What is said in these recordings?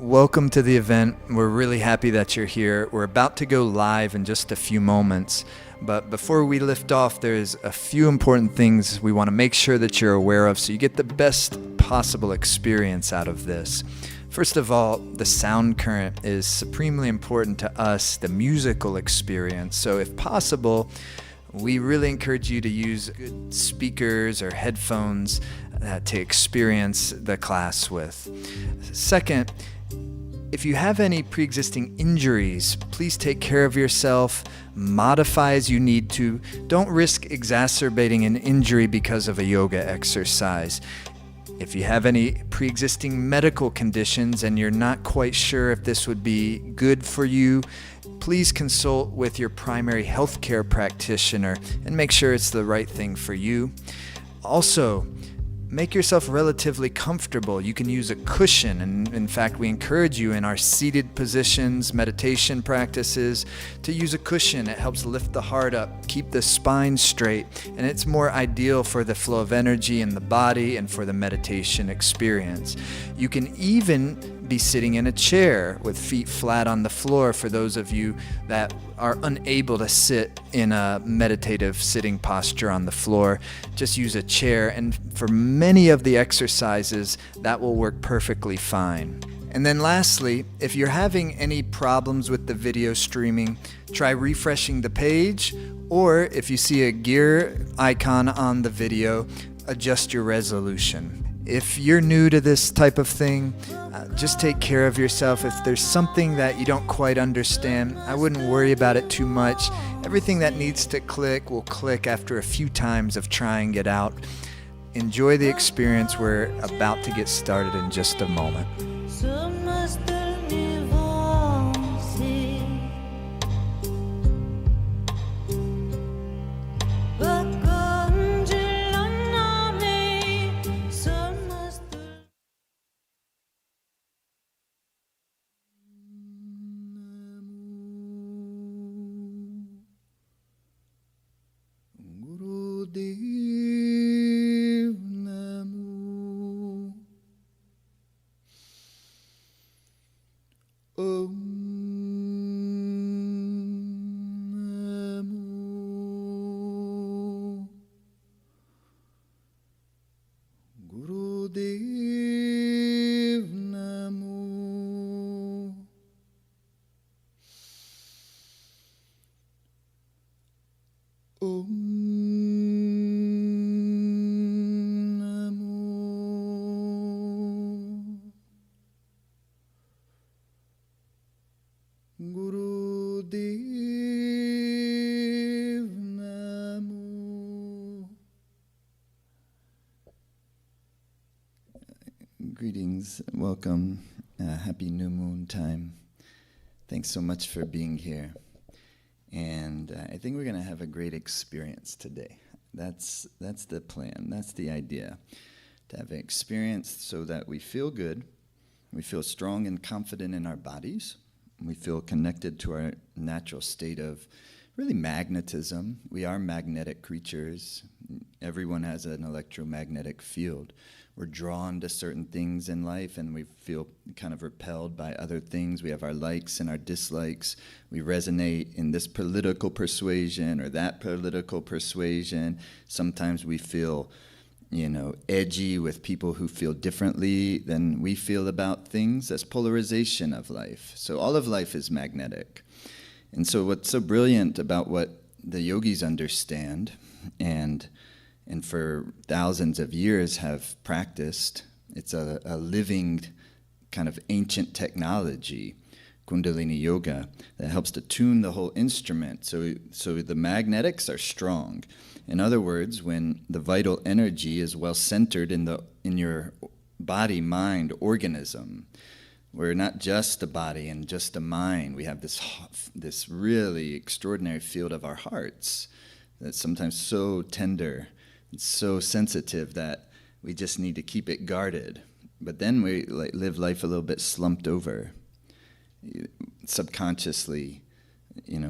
Welcome to the event. We're really happy that you're here. We're about to go live in just a few moments, but before we lift off, there's a few important things we want to make sure that you're aware of so you get the best possible experience out of this. First of all, the sound current is supremely important to us, the musical experience. So if possible, we really encourage you to use good speakers or headphones to experience the class with. Second, if you have any pre-existing injuries, please take care of yourself, modify as you need to. Don't risk exacerbating an injury because of a yoga exercise. If you have any pre-existing medical conditions and you're not quite sure if this would be good for you, please consult with your primary healthcare practitioner and make sure it's the right thing for you. Also, make yourself relatively comfortable. You can use a cushion, and in fact, we encourage you in our seated positions, meditation practices, to use a cushion. It helps lift the heart up, keep the spine straight, and it's more ideal for the flow of energy in the body and for the meditation experience. You can even be sitting in a chair with feet flat on the floor for those of you that are unable to sit in a meditative sitting posture on the floor. Just use a chair, and for many of the exercises, that will work perfectly fine. And then lastly, if you're having any problems with the video streaming, try refreshing the page, or if you see a gear icon on the video, adjust your resolution. If you're new to this type of thing, just take care of yourself. If there's something that you don't quite understand, I wouldn't worry about it too much. Everything that needs to click will click after a few times of trying it out. Enjoy the experience. We're about to get started in just a moment. Greetings, welcome, happy new moon time. Thanks so much for being here. And I think we're going to have a great experience today. That's the plan, that's the idea. To have an experience so that we feel good, we feel strong and confident in our bodies, we feel connected to our natural state of really magnetism. We are magnetic creatures. Everyone has an electromagnetic field. We're drawn to certain things in life, and we feel kind of repelled by other things. We have our likes and our dislikes. We resonate in this political persuasion or that political persuasion. Sometimes we feel, edgy with people who feel differently than we feel about things. That's polarization of life. So all of life is magnetic. And so what's so brilliant about what the yogis understand and for thousands of years have practiced, it's a living kind of ancient technology, Kundalini Yoga, that helps to tune the whole instrument. So the magnetics are strong. In other words, when the vital energy is well centered in your body, mind, organism, we're not just a body and just a mind. We have this really extraordinary field of our hearts that's sometimes so tender, it's so sensitive that we just need to keep it guarded. But then we live life a little bit slumped over. Subconsciously,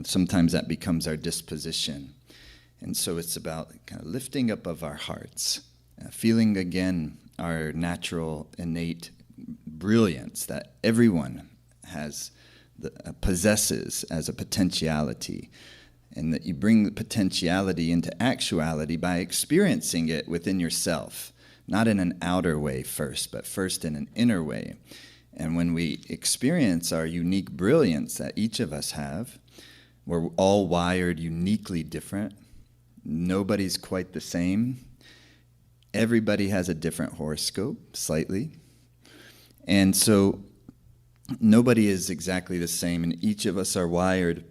sometimes that becomes our disposition. And so it's about kind of lifting up of our hearts, feeling again our natural, innate brilliance that everyone possesses as a potentiality, and that you bring the potentiality into actuality by experiencing it within yourself, not in an outer way first, but first in an inner way. And when we experience our unique brilliance that each of us have, we're all wired uniquely different. Nobody's quite the same. Everybody has a different horoscope, slightly. And so nobody is exactly the same, and each of us are wired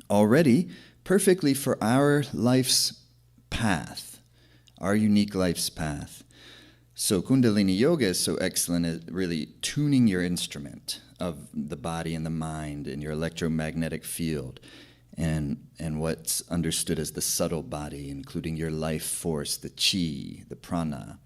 already perfectly for our life's path, our unique life's path. So Kundalini Yoga is so excellent at really tuning your instrument of the body and the mind and your electromagnetic field, and what's understood as the subtle body, including your life force, the chi, the prana,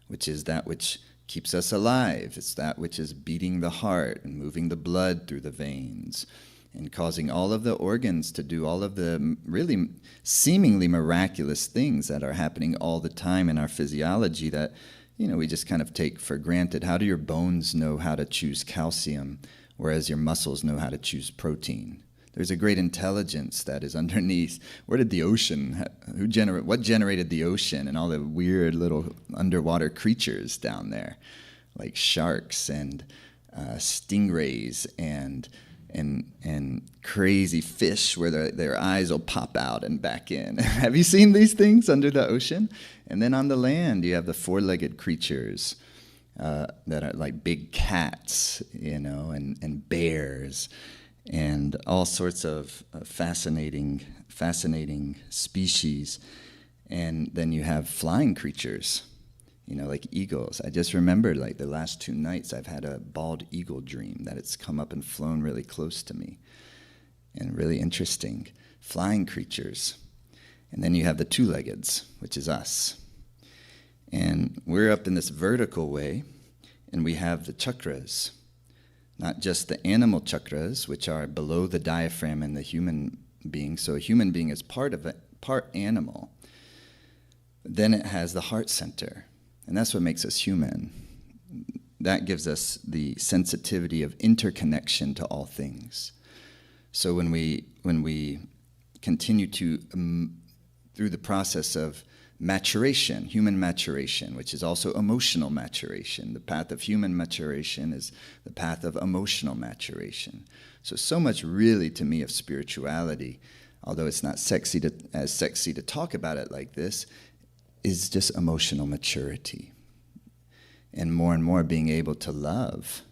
which is that which keeps us alive. It's that which is beating the heart and moving the blood through the veins and causing all of the organs to do all of the really seemingly miraculous things that are happening all the time in our physiology that, we just kind of take for granted. How do your bones know how to choose calcium, whereas your muscles know how to choose protein? There's a great intelligence that is underneath. Where did the ocean, what generated the ocean and all the weird little underwater creatures down there, like sharks and stingrays and crazy fish where their eyes will pop out and back in. Have you seen these things under the ocean? And then on the land, you have the four-legged creatures that are like big cats, and bears, and all sorts of fascinating species. And then you have flying creatures, like eagles. I just remembered, like, the last 2 nights I've had a bald eagle dream that it's come up and flown really close to me. And really interesting. Flying creatures. And then you have the two-leggeds, which is us. And we're up in this vertical way, and we have the chakras. Not just the animal chakras, which are below the diaphragm in the human being. So a human being is part animal. Then it has the heart center. And that's what makes us human. That gives us the sensitivity of interconnection to all things. So when we continue to, through the process of maturation, human maturation, which is also emotional maturation. The path of human maturation is the path of emotional maturation. So much really to me of spirituality, although it's not as sexy to talk about it like this, is just emotional maturity. And more being able to love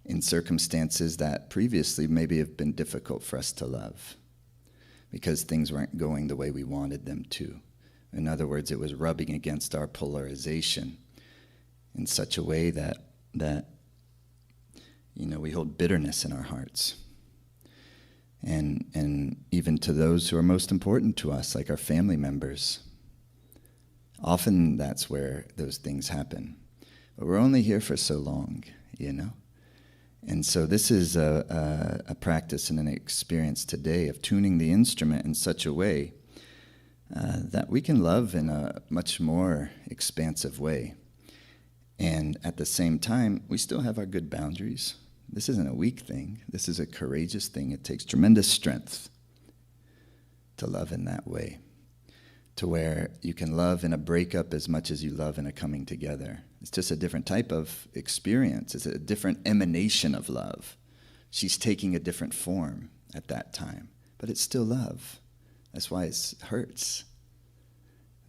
in circumstances that previously maybe have been difficult for us to love because things weren't going the way we wanted them to. In other words, it was rubbing against our polarization in such a way that we hold bitterness in our hearts. And even to those who are most important to us, like our family members. Often that's where those things happen. But we're only here for so long, And so this is a practice and an experience today of tuning the instrument in such a way that we can love in a much more expansive way. And at the same time, we still have our good boundaries. This isn't a weak thing. This is a courageous thing. It takes tremendous strength to love in that way, to where you can love in a breakup as much as you love in a coming together. It's just a different type of experience. It's a different emanation of love. She's taking a different form at that time, but it's still love. That's why it hurts.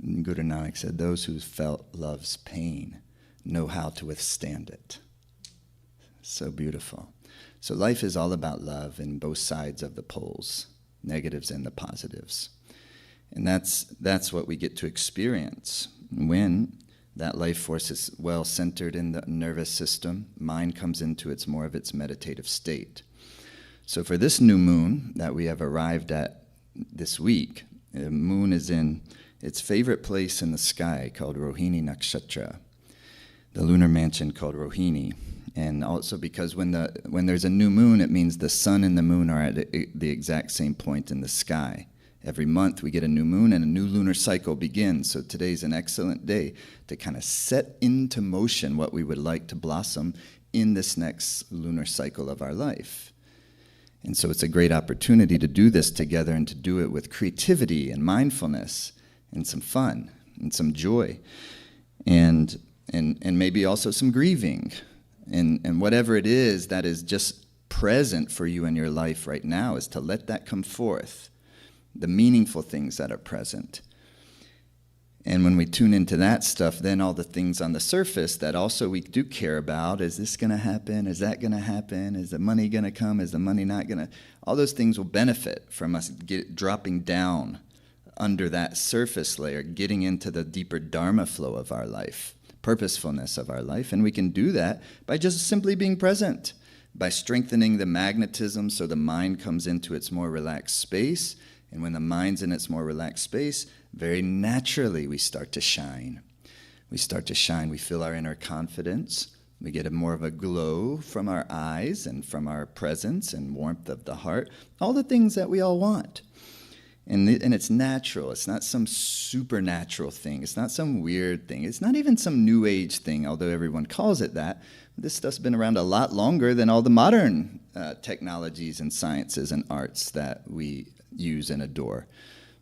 And Guru Nanak said, those who felt love's pain know how to withstand it. So beautiful. So life is all about love in both sides of the poles, negatives and the positives. And that's what we get to experience when that life force is well centered in the nervous system. Mind comes into more of its meditative state. So for this new moon that we have arrived at this week, the moon is in its favorite place in the sky called Rohini Nakshatra, the lunar mansion called Rohini. And also because when there's a new moon, it means the sun and the moon are at the exact same point in the sky. Every month we get a new moon and a new lunar cycle begins. So today's an excellent day to kind of set into motion what we would like to blossom in this next lunar cycle of our life. And so it's a great opportunity to do this together and to do it with creativity and mindfulness and some fun and some joy and maybe also some grieving and whatever it is that is just present for you in your life right now, is to let that come forth, the meaningful things that are present. And when we tune into that stuff, then all the things on the surface that also we do care about, is this going to happen? Is that going to happen? Is the money going to come? Is the money not going to? All those things will benefit from us dropping down under that surface layer, getting into the deeper dharma flow of our life, purposefulness of our life. And we can do that by just simply being present, by strengthening the magnetism so the mind comes into its more relaxed space. And when the mind's in its more relaxed space, very naturally we start to shine. We start to shine. We feel our inner confidence. We get more of a glow from our eyes and from our presence and warmth of the heart. All the things that we all want. And it's natural. It's not some supernatural thing. It's not some weird thing. It's not even some new age thing, although everyone calls it that. This stuff's been around a lot longer than all the modern technologies and sciences and arts that we use and adore.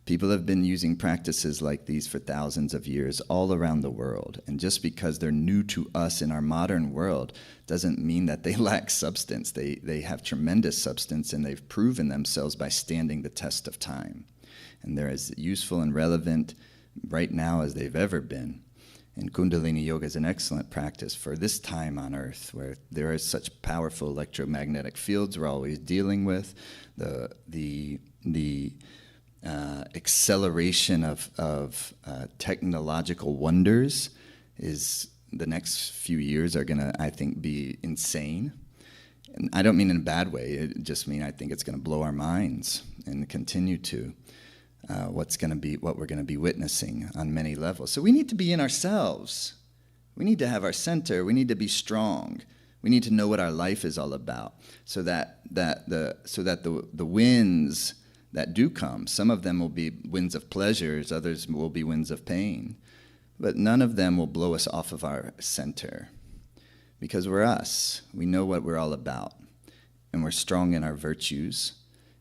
People have been using practices like these for thousands of years all around the world. And just because they're new to us in our modern world doesn't mean that they lack substance. They have tremendous substance, and they've proven themselves by standing the test of time. And they're as useful and relevant right now as they've ever been. And Kundalini Yoga is an excellent practice for this time on Earth, where there are such powerful electromagnetic fields we're always dealing with. The acceleration of technological wonders is, the next few years are going to, I think, be insane. And I don't mean in a bad way. It just mean I think it's going to blow our minds and continue to. What we're going to be witnessing on many levels. So we need to be in ourselves. We need to have our center. We need to be strong. We need to know what our life is all about, so that the winds that do come, some of them will be winds of pleasures, others will be winds of pain, but none of them will blow us off of our center, because we're us. We know what we're all about, and we're strong in our virtues,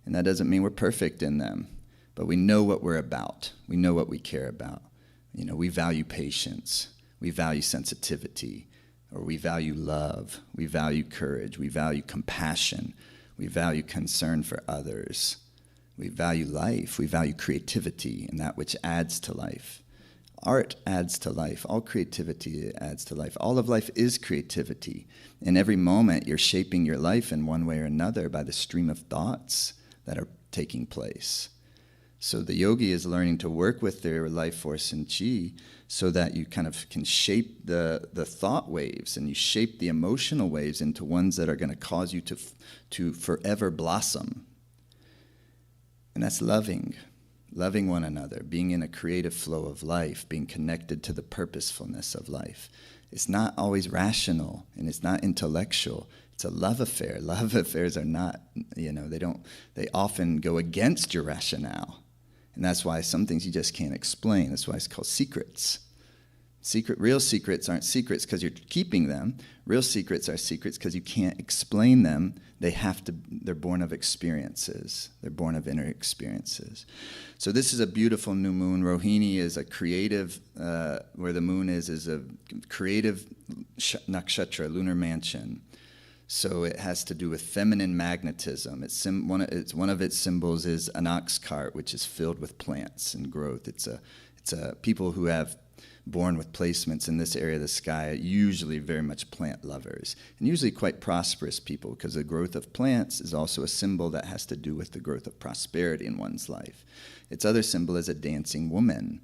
and that doesn't mean we're perfect in them. But we know what we're about. We know what we care about. You know, we value patience. We value sensitivity. Or we value love. We value courage. We value compassion. We value concern for others. We value life. We value creativity and that which adds to life. Art adds to life. All creativity adds to life. All of life is creativity. In every moment, you're shaping your life in one way or another by the stream of thoughts that are taking place. So the yogi is learning to work with their life force and chi so that you kind of can shape the thought waves, and you shape the emotional waves into ones that are going to cause you to forever blossom. And that's loving one another, being in a creative flow of life, being connected to the purposefulness of life. It's not always rational, and it's not intellectual. It's a love affair. Love affairs are not, they often go against your rationale. And that's why some things you just can't explain. That's why it's called secrets. Real secrets aren't secrets because you're keeping them. Real secrets are secrets because you can't explain them. They're born of experiences. They're born of inner experiences. So this is a beautiful new moon. Rohini is a creative, where the moon is a creative nakshatra, lunar mansion. So it has to do with feminine magnetism. One of its symbols is an ox cart, which is filled with plants and growth. It's a people who have born with placements in this area of the sky, usually very much plant lovers, and usually quite prosperous people, because the growth of plants is also a symbol that has to do with the growth of prosperity in one's life. Its other symbol is a dancing woman,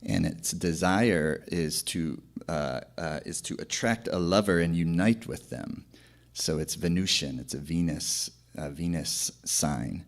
and its desire is to attract a lover and unite with them. So it's Venusian. It's a Venus sign,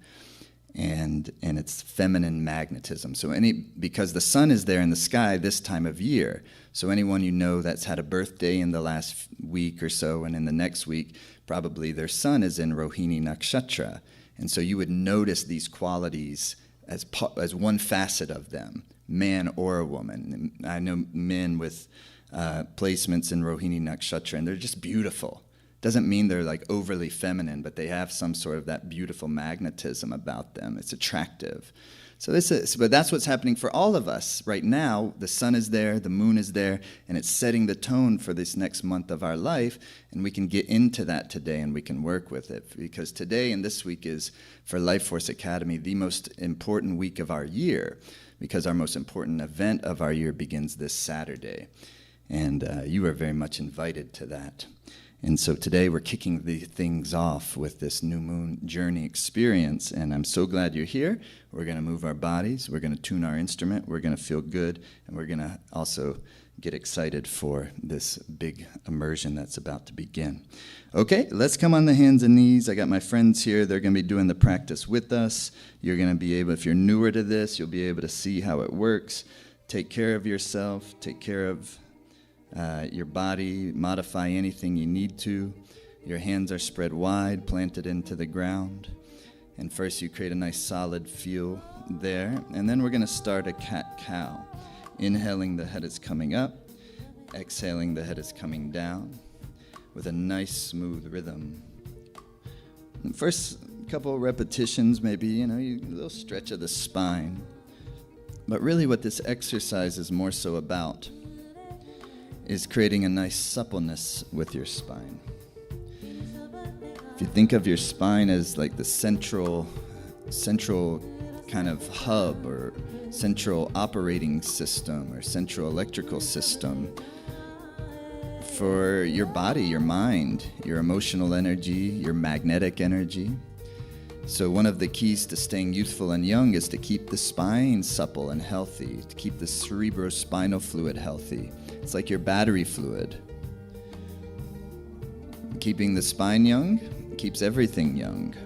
and it's feminine magnetism. So because the sun is there in the sky this time of year, so anyone you know that's had a birthday in the last week or so, and in the next week, probably their sun is in Rohini Nakshatra, and so you would notice these qualities as one facet of them, man or a woman. And I know men with placements in Rohini Nakshatra, and they're just beautiful. Doesn't mean they're like overly feminine, but they have some sort of that beautiful magnetism about them. It's attractive. But that's what's happening for all of us right now. The sun is there, the moon is there, and it's setting the tone for this next month of our life. And we can get into that today, and we can work with it, because today and this week is for Life Force Academy the most important week of our year, because our most important event of our year begins this Saturday, and you are very much invited to that. And so today we're kicking the things off with this new moon journey experience, and I'm so glad you're here. We're going to move our bodies, we're going to tune our instrument, we're going to feel good, and we're going to also get excited for this big immersion that's about to begin. Okay, let's come on the hands and knees. I got my friends here. They're going to be doing the practice with us. You're going to be able, if you're newer to this, you'll be able to see how it works. Take care of yourself, take care of your body, modify anything you need to. Your hands are spread wide, planted into the ground. And first you create a nice solid feel there. And then we're going to start a cat-cow. Inhaling, the head is coming up. Exhaling, the head is coming down with a nice smooth rhythm. And first couple repetitions, maybe, a little stretch of the spine. But really what this exercise is more so about is creating a nice suppleness with your spine. If you think of your spine as like the central kind of hub or central operating system or central electrical system for your body, your mind, your emotional energy, your magnetic energy. So one of the keys to staying youthful and young is to keep the spine supple and healthy, to keep the cerebrospinal fluid healthy. It's like your battery fluid. Keeping the spine young keeps everything young.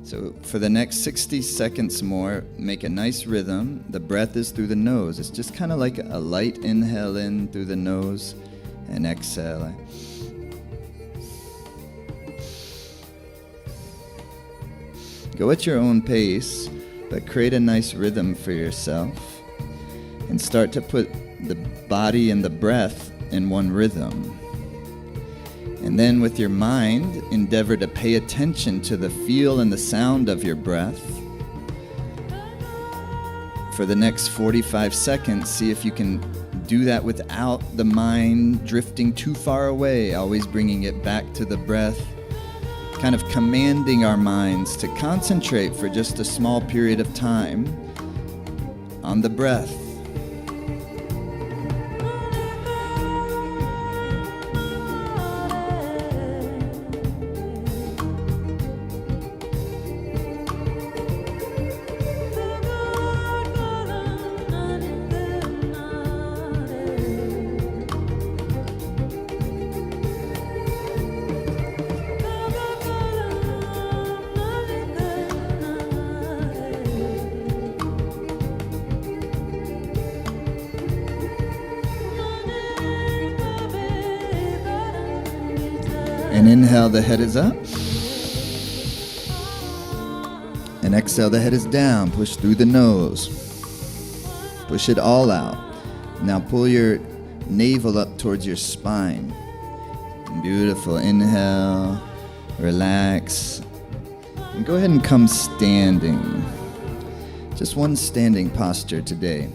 So for the next 60 seconds more, make a nice rhythm. The breath is through the nose. It's just kind of like a light inhale in through the nose and exhale. Go at your own pace, but create a nice rhythm for yourself and start to put the body and the breath in one rhythm. And then with your mind, endeavor to pay attention to the feel and the sound of your breath. For the next 45 seconds, see if you can do that without the mind drifting too far away, always bringing it back to the breath, kind of commanding our minds to concentrate for just a small period of time on the breath. And inhale, the head is up. And exhale, the head is down. Push through the nose. Push it all out. Now pull your navel up towards your spine. Beautiful. Inhale. Relax. And go ahead and come standing. Just one standing posture today.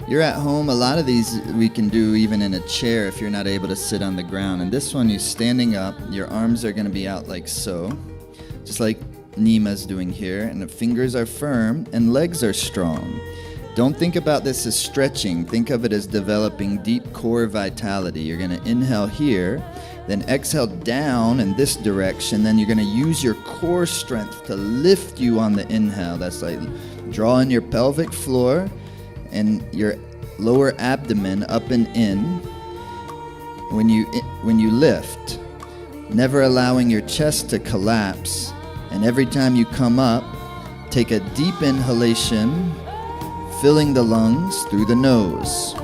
You're at home, a lot of these we can do even in a chair if you're not able to sit on the ground. And this one, you're standing up, your arms are going to be out like so, just like Nima's doing here, and the fingers are firm and legs are strong. Don't think about this as stretching, think of it as developing deep core vitality. You're going to inhale here, then exhale down in this direction, then you're going to use your core strength to lift you on the inhale. That's like draw in your pelvic floor and your lower abdomen up and in when you lift, never allowing your chest to collapse. And every time you come up, take a deep inhalation, filling the lungs through the nose.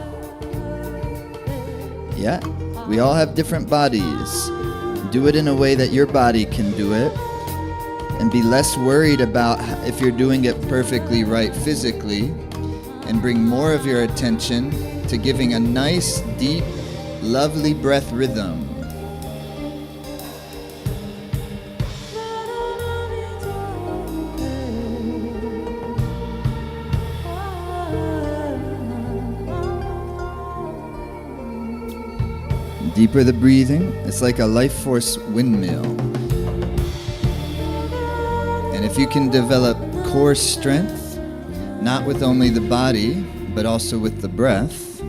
Yeah, we all have different bodies. Do it in a way that your body can do it, and be less worried about if you're doing it perfectly right physically, and bring more of your attention to giving a nice, deep, lovely breath rhythm. Deeper the breathing, it's like a life force windmill. And if you can develop core strength, not with only the body, but also with the breath,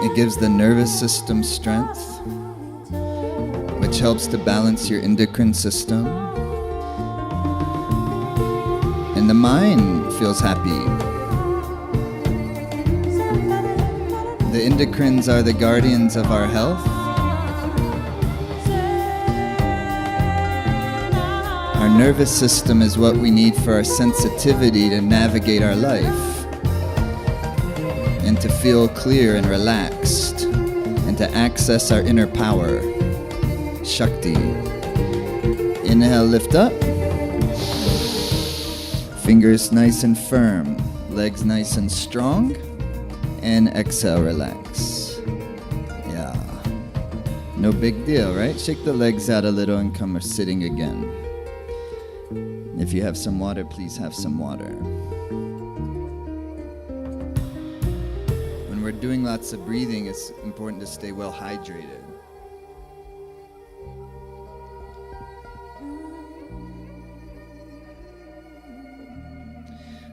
it gives the nervous system strength, which helps to balance your endocrine system. And the mind feels happy. The endocrines are the guardians of our health. Our nervous system is what we need for our sensitivity to navigate our life and to feel clear and relaxed and to access our inner power, Shakti. Inhale, lift up. Fingers nice and firm, legs nice and strong. And exhale, relax. Yeah. No big deal, right? Shake the legs out a little and come sitting again. If you have some water, please have some water. When we're doing lots of breathing, it's important to stay well hydrated.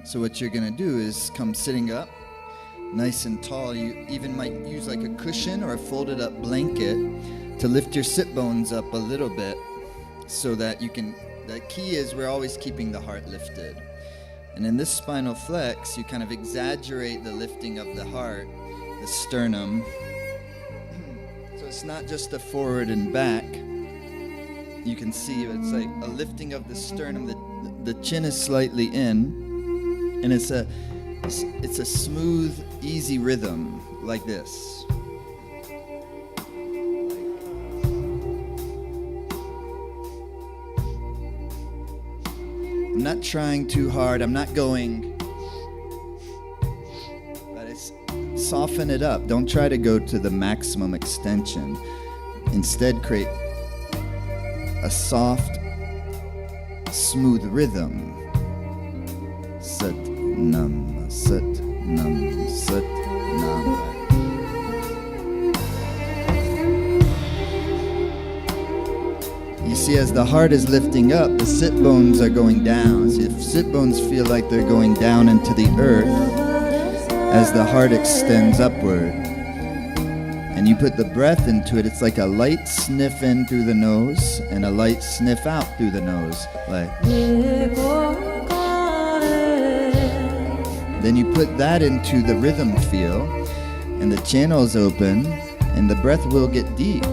So what you're gonna do is come sitting up, nice and tall. You even might use like a cushion or a folded up blanket to lift your sit bones up a little bit so that you can, the key is we're always keeping the heart lifted. And in this spinal flex, you kind of exaggerate the lifting of the heart, the sternum. So it's not just a forward and back. You can see it's like a lifting of the sternum. The chin is slightly in, and it's a smooth, easy rhythm like this. I'm not trying too hard. I'm not going, but it's soften it up. Don't try to go to the maximum extension. Instead, create a soft, smooth rhythm. Sat nam, sat nam, sat nam. You see, as the heart is lifting up, the sit bones are going down. See, if sit bones feel like they're going down into the earth, as the heart extends upward, and you put the breath into it, it's like a light sniff in through the nose and a light sniff out through the nose, like. Then you put that into the rhythm feel, and the channels open, and the breath will get deep.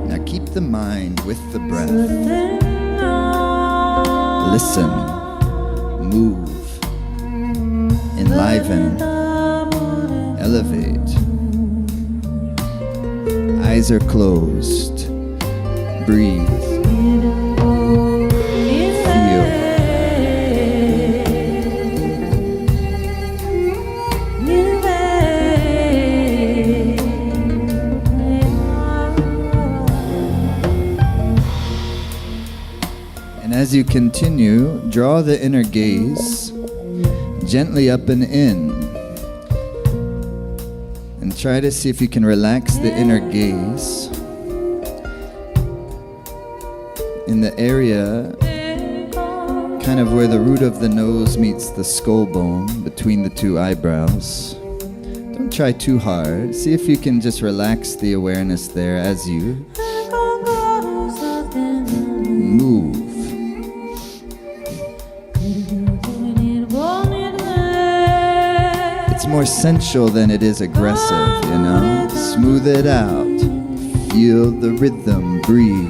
Now keep the mind with the breath. Listen, move, enliven, elevate. Eyes are closed. Breathe. Feel. And as you continue, draw the inner gaze gently up and in. And try to see if you can relax the inner gaze in the area kind of where the root of the nose meets the skull bone between the two eyebrows. Don't try too hard. See if you can just relax the awareness there as you move. It's more sensual than it is aggressive, you know? Smooth it out. Feel the rhythm, breathe.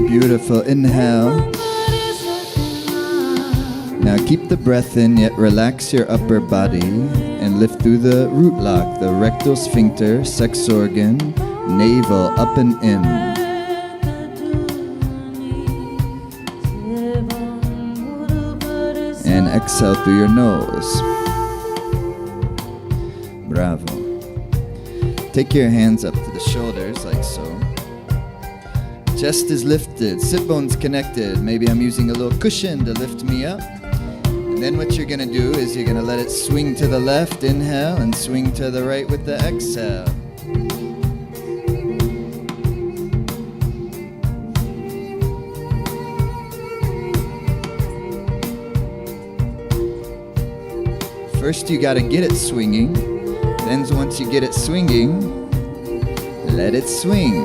Beautiful. Inhale. Now Keep the breath in, yet relax your upper body and lift through the root lock, the rectal sphincter, sex organ, navel, up and in. And exhale through your nose. Bravo. Take your hands up to the shoulders like so. Chest is lifted, sit bones connected. Maybe I'm using a little cushion to lift me up. And then what you're gonna do is you're gonna let it swing to the left, inhale, and swing to the right with the exhale. First you gotta get it swinging. Then once you get it swinging, let it swing.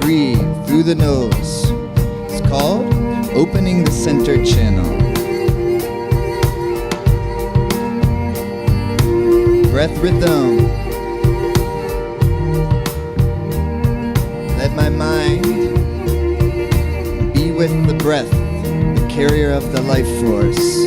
Breathe through the nose. It's called opening the center channel. Breath rhythm. Let my mind be with the breath, the carrier of the life force.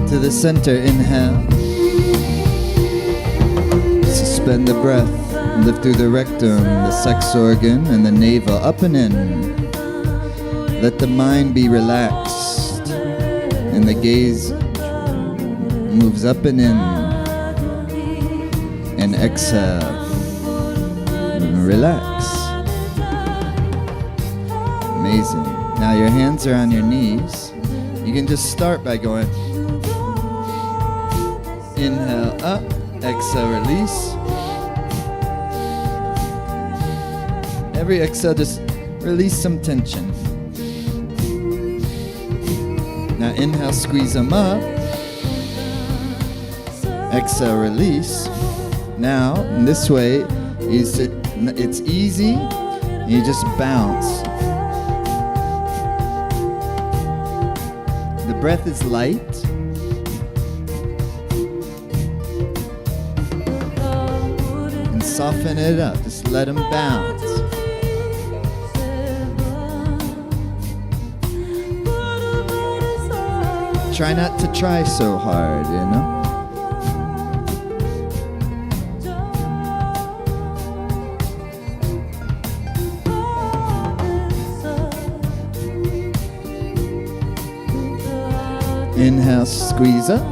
To the center, inhale. Suspend the breath. Lift through the rectum, the sex organ, and the navel, up and in. Let the mind be relaxed, and the gaze moves up and in. And exhale. Relax. Amazing. Now your hands are on your knees. You can just start by going inhale up, exhale release. Every exhale just release some tension. Now inhale, squeeze them up. Exhale, release. Now in this way it's easy. You just bounce. The breath is light. Soften it up, just let them bounce. Try not to try so hard, you know? Inhale, squeeze up.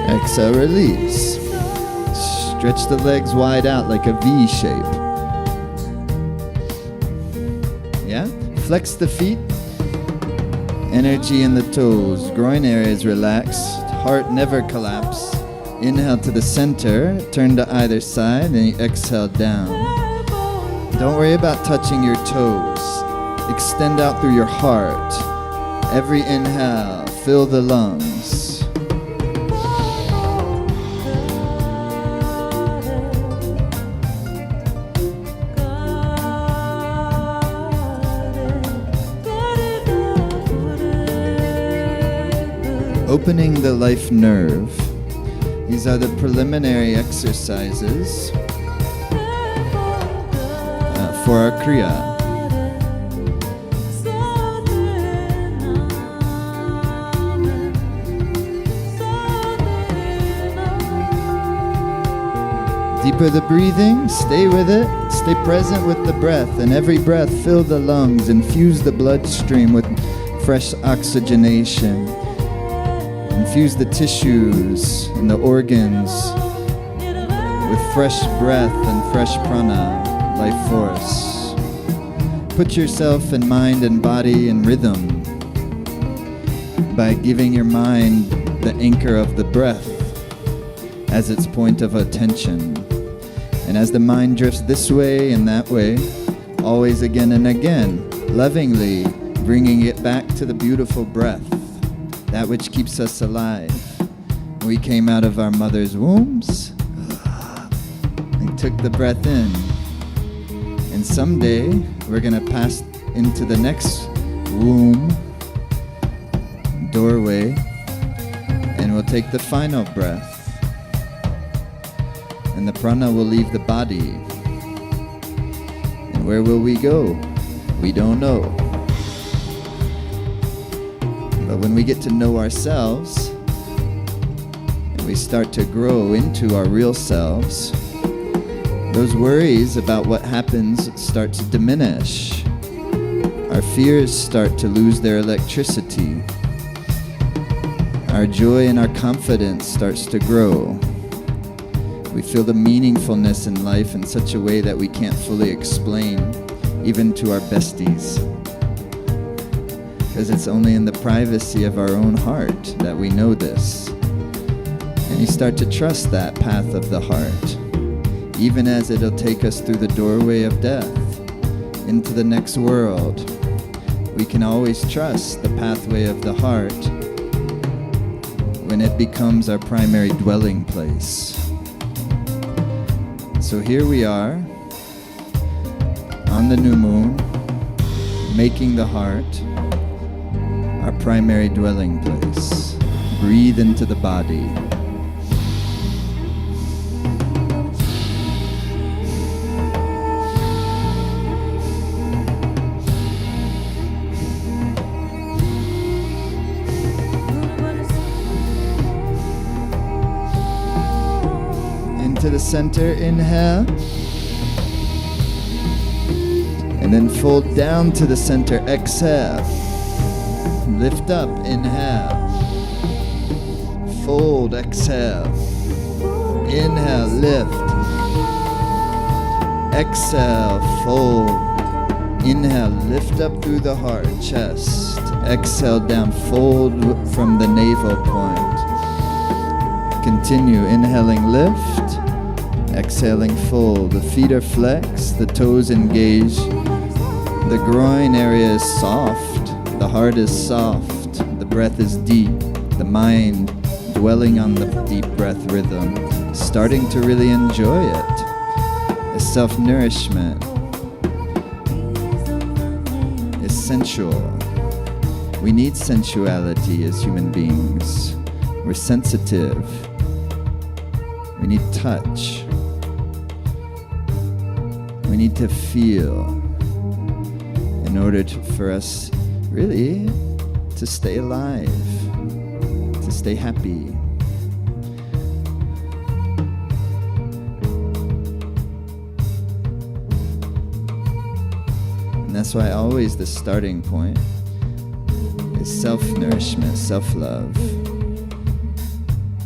Exhale, release. Stretch the legs wide out like a V shape. Yeah? Flex the feet. Energy in the toes. Groin area is relaxed. Heart never collapse. Inhale to the center. Turn to either side. And you exhale down. Don't worry about touching your toes. Extend out through your heart. Every inhale, fill the lungs. Opening the life nerve. These are the preliminary exercises for our Kriya. Deeper the breathing, stay with it, stay present with the breath, and every breath fill the lungs, infuse the bloodstream with fresh oxygenation. Infuse the tissues and the organs with fresh breath and fresh prana, life force. Put yourself in mind and body in rhythm. by giving your mind the anchor of the breath as its point of attention. And as the mind drifts this way and that way, always again and again, lovingly bringing it back to the beautiful breath, that which keeps us alive. We came out of our mother's wombs and took the breath in. And someday we're going to pass into the next womb, doorway, and we'll take the final breath. And the prana will leave the body. And where will we go? We don't know. But when we get to know ourselves, and we start to grow into our real selves, those worries about what happens start to diminish. Our fears start to lose their electricity. Our joy and our confidence starts to grow. We feel the meaningfulness in life in such a way that we can't fully explain, even to our besties. Because it's only in the privacy of our own heart that we know this. And you start to trust that path of the heart, even as it'll take us through the doorway of death, into the next world. We can always trust the pathway of the heart when it becomes our primary dwelling place. So here we are, on the new moon, making the heart our primary dwelling place. Breathe into the body. To the center, inhale, and then fold down to the center, exhale, lift up, inhale, fold, exhale, inhale, lift, exhale, fold, inhale, lift up through the heart, chest, exhale down, fold from the navel point, continue, inhaling, lift, exhaling, fold. The feet are flexed, the toes engage. The groin area is soft. The heart is soft. The breath is deep. The mind dwelling on the deep breath rhythm, starting to really enjoy it. A self-nourishment is sensual. We need sensuality as human beings. We're sensitive. We need touch. We need to feel in order for us really to stay alive, to stay happy. And that's why always the starting point is self-nourishment, self-love,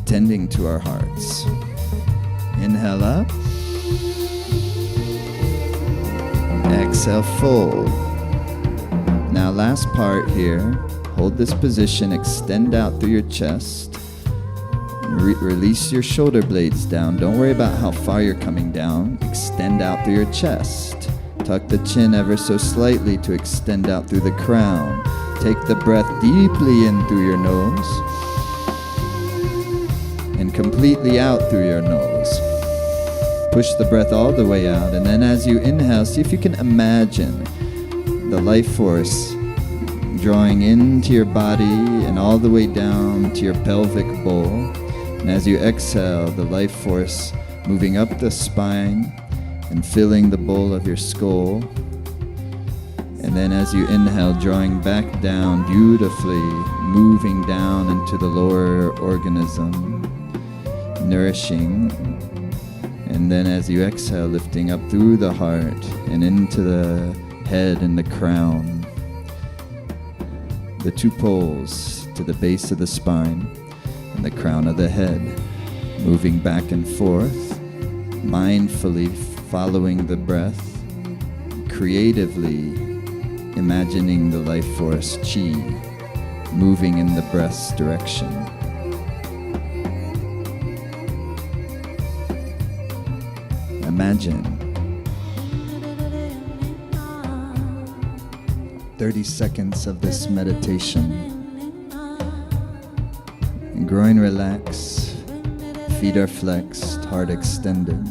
tending to our hearts. Inhale up. Exhale, fold. Now last part here, hold this position, extend out through your chest, release your shoulder blades down. Don't worry about how far you're coming down. Extend out through your chest. Tuck the chin ever so slightly to extend out through the crown. Take the breath deeply in through your nose and completely out through your nose. Push the breath all the way out, and then as you inhale, see if you can imagine the life force drawing into your body and all the way down to your pelvic bowl. And as you exhale, the life force moving up the spine and filling the bowl of your skull. And then as you inhale, drawing back down beautifully, moving down into the lower organism, nourishing. And then as you exhale, lifting up through the heart and into the head and the crown. The two poles to the base of the spine and the crown of the head. Moving back and forth, mindfully following the breath, creatively imagining the life force chi moving in the breath's direction. Imagine 30 seconds of this meditation. And groin relaxed, feet are flexed, heart extended.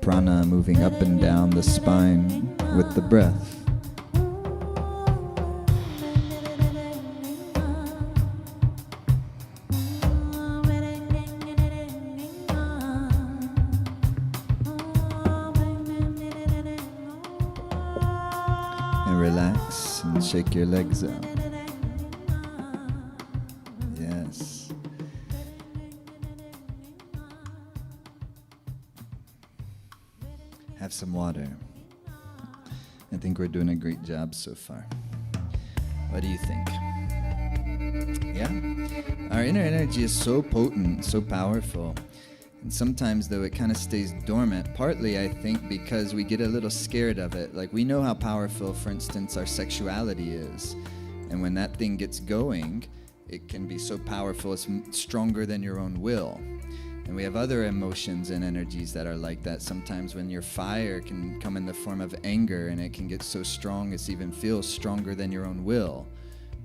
Prana moving up and down the spine with the breath. And relax and shake your legs out. Yes. Have some water. I think we're doing a great job so far. What do you think? Yeah? Our inner energy is so potent, so powerful. And sometimes, though, it kind of stays dormant, partly, I think, because we get a little scared of it. Like, we know how powerful, for instance, our sexuality is. And when that thing gets going, it can be so powerful, it's stronger than your own will. And we have other emotions and energies that are like that. Sometimes when your fire can come in the form of anger, and it can get so strong, it even feels stronger than your own will.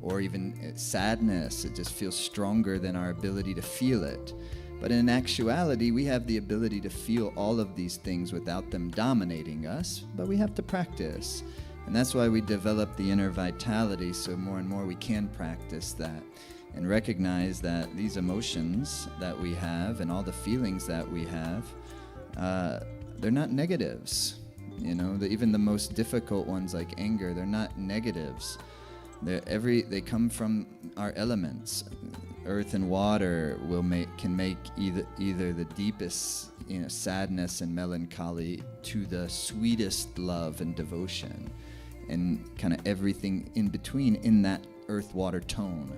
Or even sadness, it just feels stronger than our ability to feel it. But in actuality, we have the ability to feel all of these things without them dominating us, but we have to practice. And that's why we develop the inner vitality, so more and more we can practice that and recognize that these emotions that we have and all the feelings that we have, they're not negatives. You know, even the most difficult ones like anger, they're not negatives. They come from our elements. Earth and water can make either the deepest, sadness and melancholy to the sweetest love and devotion, and kind of everything in between in that earth-water tone.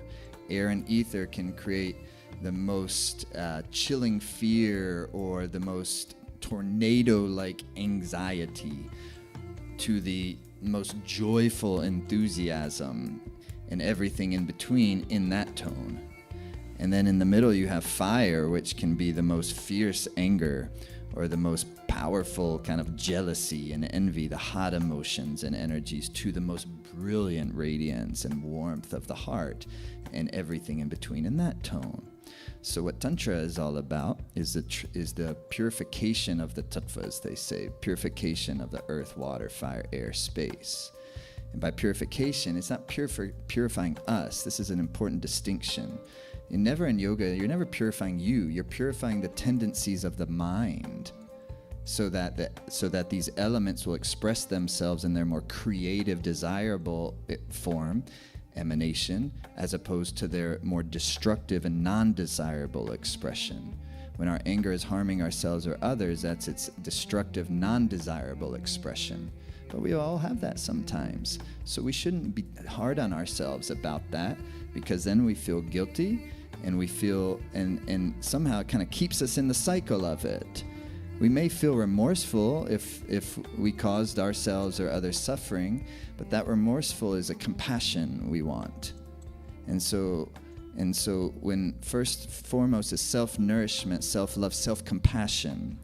Air and ether can create the most chilling fear or the most tornado-like anxiety to the most joyful enthusiasm, and everything in between in that tone. And then in the middle you have fire, which can be the most fierce anger or the most powerful kind of jealousy and envy, the hot emotions and energies, to the most brilliant radiance and warmth of the heart, and everything in between in that tone. So what Tantra is all about is the purification of the tattvas, they say, purification of the earth, water, fire, air, space. And by purification, it's not purifying us. This is an important distinction. In yoga, you're never purifying you. You're purifying the tendencies of the mind, so that these elements will express themselves in their more creative, desirable form, emanation, as opposed to their more destructive and non-desirable expression. When our anger is harming ourselves or others, that's its destructive, non-desirable expression. But we all have that sometimes. So we shouldn't be hard on ourselves about that, because then we feel guilty, and we feel, and somehow it kind of keeps us in the cycle of it. We may feel remorseful if we caused ourselves or others suffering, but that remorseful is a compassion we want. And so when first foremost is self-nourishment, self-love, self-compassion,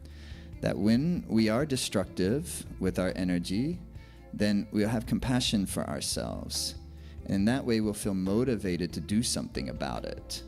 that when we are destructive with our energy, then we'll have compassion for ourselves. And in that way, we'll feel motivated to do something about it.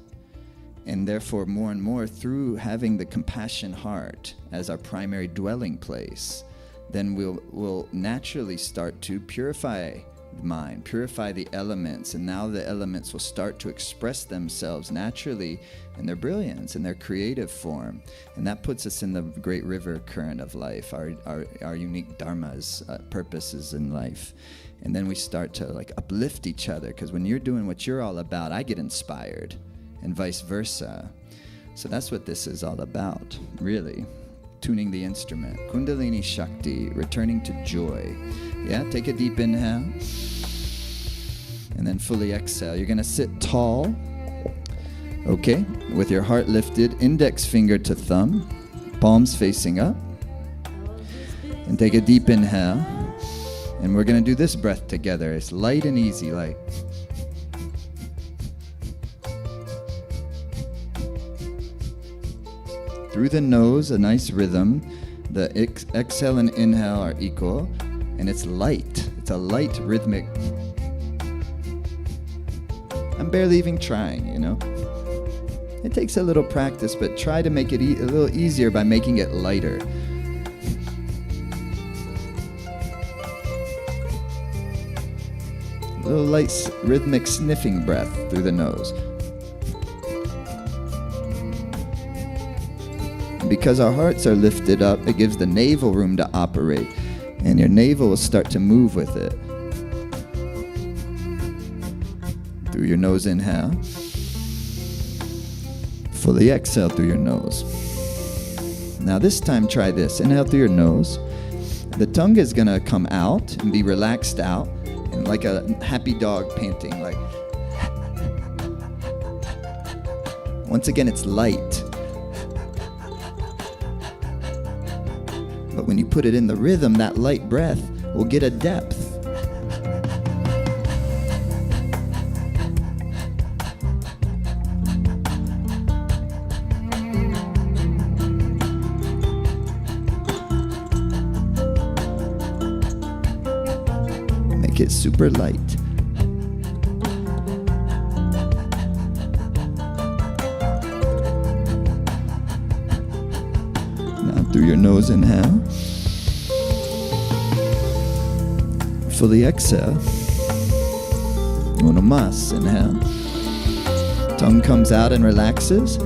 And therefore, more and more, through having the compassion heart as our primary dwelling place, then we'll naturally start to purify the mind, purify the elements, and now the elements will start to express themselves naturally in their brilliance, in their creative form. And that puts us in the great river current of life, our unique dharmas, purposes in life. And then we start to uplift each other, because when you're doing what you're all about, I get inspired, and vice versa. So that's what this is all about, really. Tuning the instrument. Kundalini Shakti, returning to joy. Yeah, take a deep inhale. And then fully exhale. You're going to sit tall. Okay, with your heart lifted, index finger to thumb, palms facing up. And take a deep inhale. And we're going to do this breath together. It's light and easy, like. Through the nose, a nice rhythm. The exhale and inhale are equal, and it's light. It's a light rhythmic. I'm barely even trying, you know? It takes a little practice, but try to make it a little easier by making it lighter. A little light rhythmic sniffing breath through the nose. And because our hearts are lifted up, it gives the navel room to operate, and your navel will start to move with it. Through your nose, inhale. Fully exhale through your nose. Now this time try this. Inhale through your nose. The tongue is gonna come out and be relaxed out, and like a happy dog panting, like. Once again, it's light. But when you put it in the rhythm, that light breath will get a depth. Make it super light. Now through your nose, inhale. Fully exhale. Uno más, inhale. Tongue comes out and relaxes.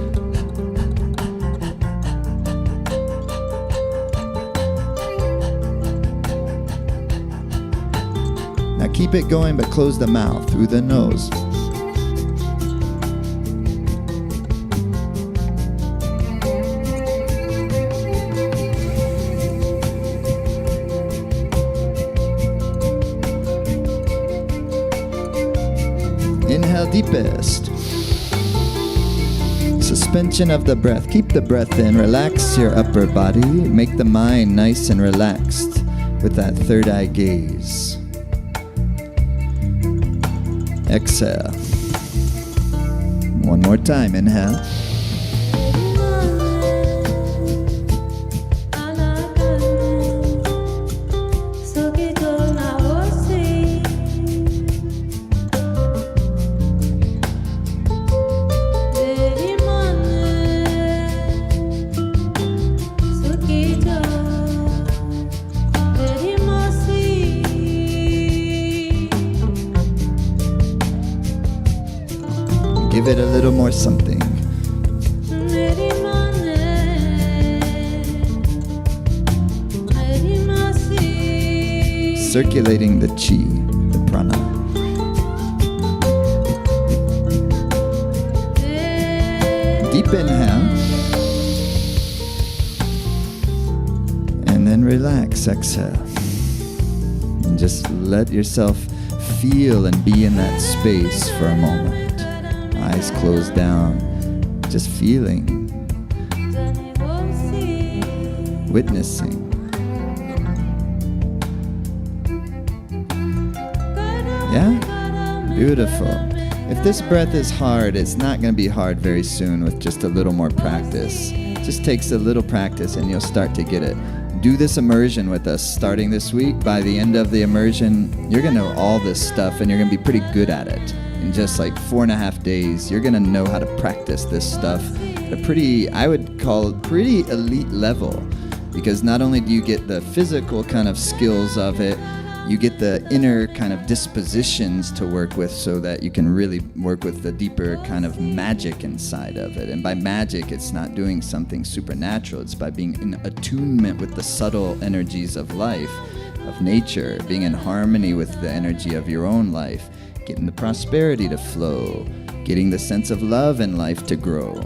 Now keep it going, but close the mouth through the nose. Inhale deepest. Suspension of the breath. Keep the breath in. Relax your upper body. Make the mind nice and relaxed with that third eye gaze. Exhale. One more time. Inhale. Give it a little more something. Circulating the chi, the prana. Deep inhale. And then relax, exhale. And just let yourself feel and be in that space for a moment. Eyes closed down, just feeling, witnessing. Yeah? Beautiful. If this breath is hard, it's not going to be hard very soon with just a little more practice. It just takes a little practice and you'll start to get it. Do this immersion with us starting this week. By the end of the immersion, you're going to know all this stuff and you're going to be pretty good at it. In just like 4.5 days, you're gonna know how to practice this stuff at a pretty, I would call it pretty elite level, because not only do you get the physical kind of skills of it, you get the inner kind of dispositions to work with so that you can really work with the deeper kind of magic inside of it. And by magic, it's not doing something supernatural, it's by being in attunement with the subtle energies of life, of nature, being in harmony with the energy of your own life. Getting the prosperity to flow, getting the sense of love in life to grow.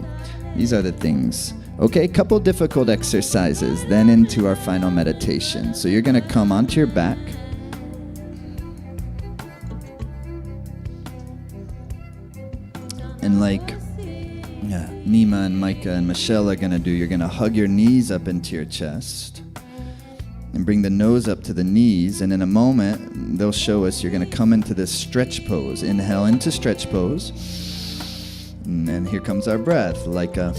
These are the things. Okay, couple difficult exercises, then into our final meditation. So you're gonna come onto your back. And like Nima and Micah and Michelle are gonna do, you're gonna hug your knees up into your chest. And bring the nose up to the knees, and in a moment they'll show us you're going to come into this stretch pose. Inhale into stretch pose, and then here comes our breath, like a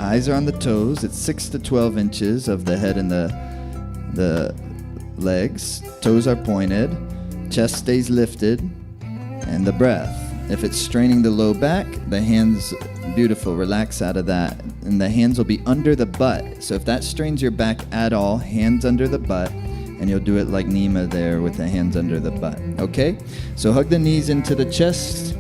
Eyes are on the toes. It's 6 to 12 inches of the head and the legs. Toes are pointed. Chest stays lifted. And the breath. If it's straining the low back, the hands, beautiful, relax out of that. And the hands will be under the butt. So if that strains your back at all, hands under the butt. And you'll do it like Nima there with the hands under the butt. Okay? So hug the knees into the chest.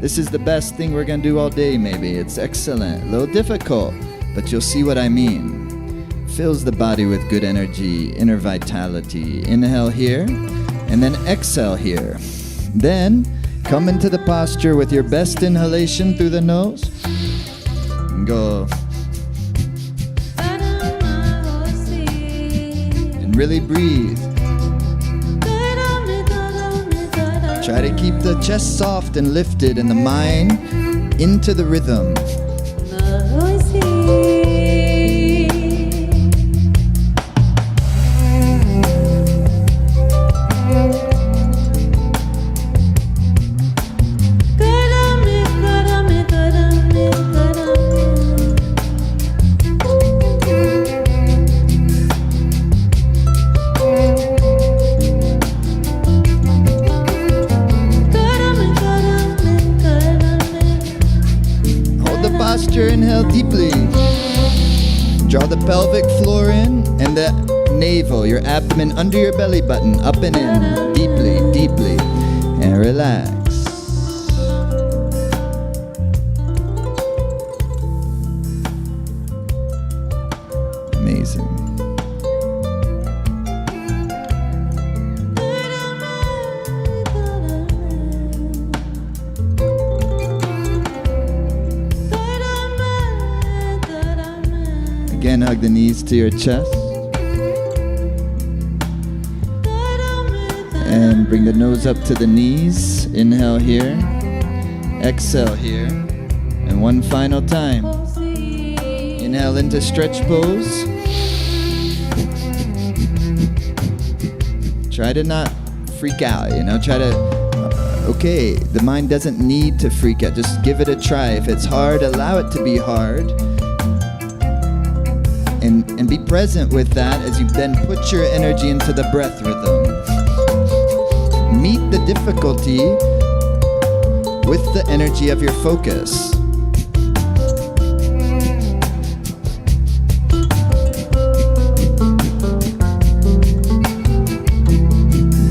This is the best thing we're going to do all day, maybe. It's excellent. A little difficult, but you'll see what I mean. Fills the body with good energy, inner vitality. Inhale here, and then exhale here. Then come into the posture with your best inhalation through the nose. And go. And really breathe. Try to keep the chest soft and lifted and the mind into the rhythm. Inhale deeply. Draw the pelvic floor in and the navel, your abdomen under your belly button, up and in, deeply, deeply, and relax. Amazing. Again, hug the knees to your chest. And bring the nose up to the knees. Inhale here. Exhale here. And one final time. Inhale into stretch pose. Try to not freak out, Try to, okay, the mind doesn't need to freak out. Just give it a try. If it's hard, allow it to be hard. And be present with that as you then put your energy into the breath rhythm. Meet the difficulty with the energy of your focus.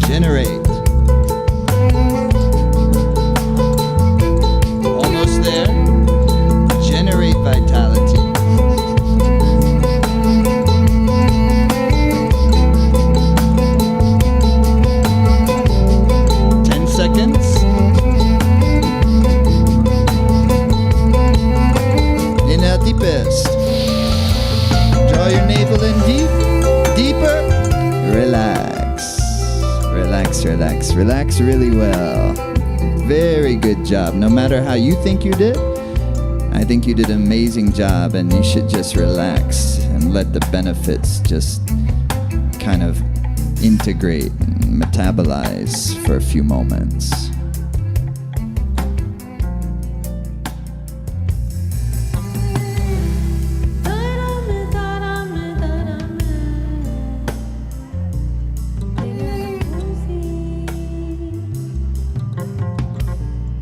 Generate. Almost there. Generate vitality. Draw your navel in deep, deeper. Relax. Relax, relax, relax really well. Very good job. No matter how you think you did, I think you did an amazing job, and you should just relax and let the benefits just kind of integrate and metabolize for a few moments.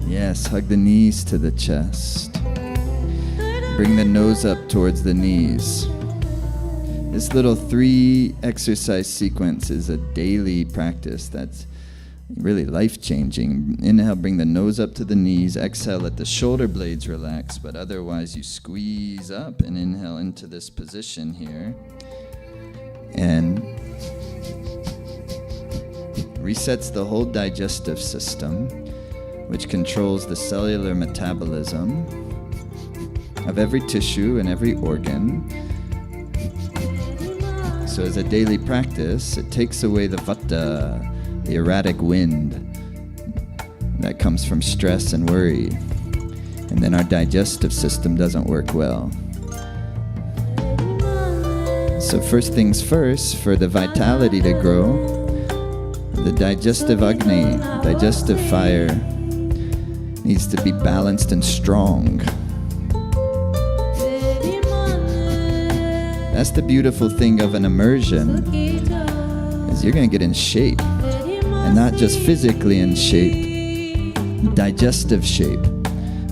Yes, hug the knees to the chest. Bring the nose up towards the knees. This little 3 exercise sequence is a daily practice that's really life-changing. Inhale, bring the nose up to the knees. Exhale, let the shoulder blades relax, but otherwise you squeeze up and inhale into this position here. And resets the whole digestive system, which controls the cellular metabolism of every tissue and every organ. So as a daily practice, it takes away the vata, the erratic wind that comes from stress and worry. And then our digestive system doesn't work well. So first things first, for the vitality to grow, the digestive Agni, digestive fire, needs to be balanced and strong. That's the beautiful thing of an immersion, is you're going to get in shape. And not just physically in shape, digestive shape,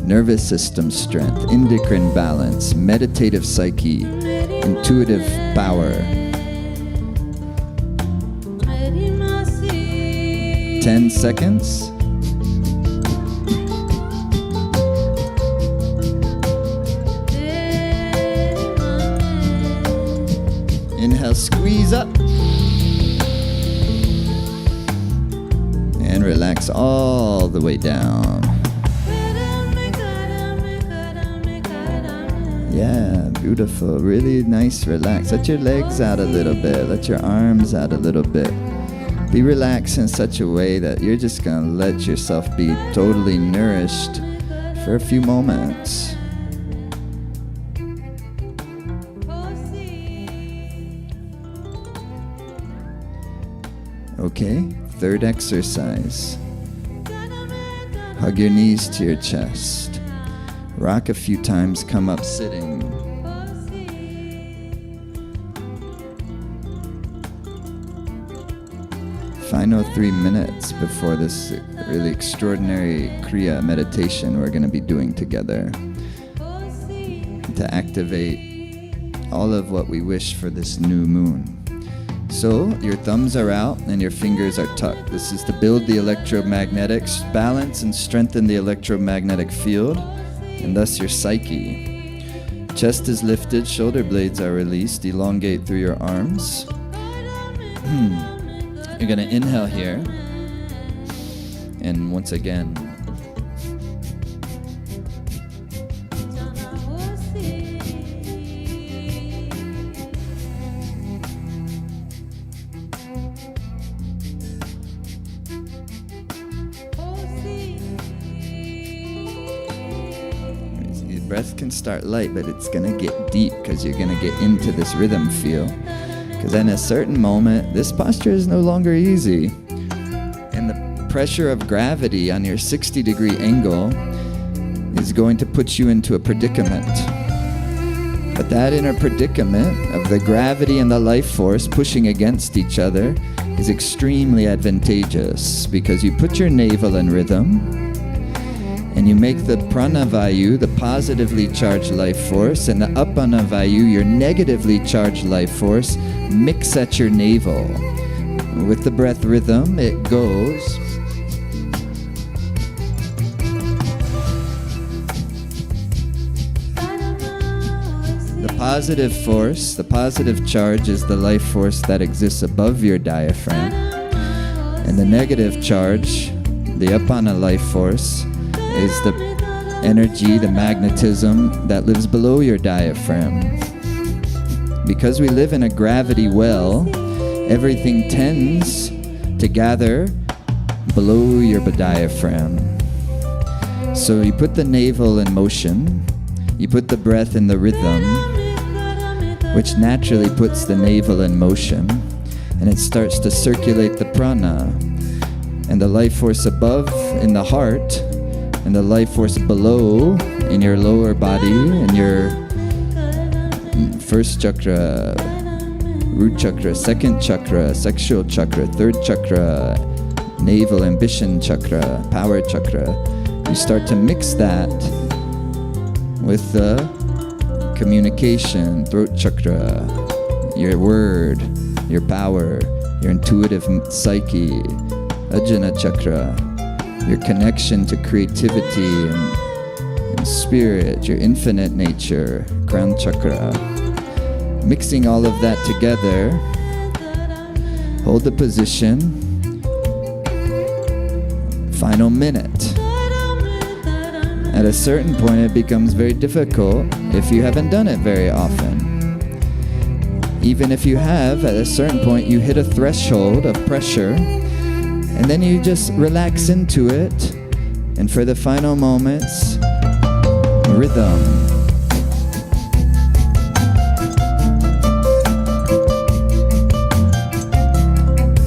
nervous system strength, endocrine balance, meditative psyche, intuitive power. 10 seconds. Inhale, squeeze up. And relax all the way down. Yeah, beautiful. Really nice relax. Let your legs out a little bit. Let your arms out a little bit. Be relaxed in such a way that you're just going to let yourself be totally nourished for a few moments. Okay, third exercise. Hug your knees to your chest. Rock a few times, come up sitting. Final 3 minutes before this really extraordinary Kriya meditation we're going to be doing together to activate all of what we wish for this new moon. So your thumbs are out and your fingers are tucked. This is to build the electromagnetic balance and strengthen the electromagnetic field, and thus your psyche. Chest is lifted, shoulder blades are released, elongate through your arms. You're going to inhale here, and once again, breath can start light, but it's going to get deep because you're going to get into this rhythm feel. Because in a certain moment, this posture is no longer easy. And the pressure of gravity on your 60-degree angle is going to put you into a predicament. But that inner predicament of the gravity and the life force pushing against each other is extremely advantageous because you put your navel in rhythm and you make the pranavayu, the positively charged life force, and the apanavayu, your negatively charged life force, mix at your navel. With the breath rhythm, it goes. The positive force, the positive charge is the life force that exists above your diaphragm. And the negative charge, the apana life force, is the energy, the magnetism that lives below your diaphragm. Because we live in a gravity well, everything tends to gather below your diaphragm. So you put the navel in motion, you put the breath in the rhythm, which naturally puts the navel in motion, and it starts to circulate the prana, and the life force above in the heart, and the life force below in your lower body, in your first chakra, root chakra, second chakra, sexual chakra, third chakra, navel, ambition chakra, power chakra. You start to mix that with the communication, throat chakra, your word, your power, your intuitive psyche, ajna chakra, your connection to creativity and spirit, your infinite nature, crown chakra. Mixing all of that together, hold the position. Final minute. At a certain point, it becomes very difficult if you haven't done it very often. Even if you have, at a certain point, you hit a threshold of pressure, and then you just relax into it. And for the final moments, rhythm.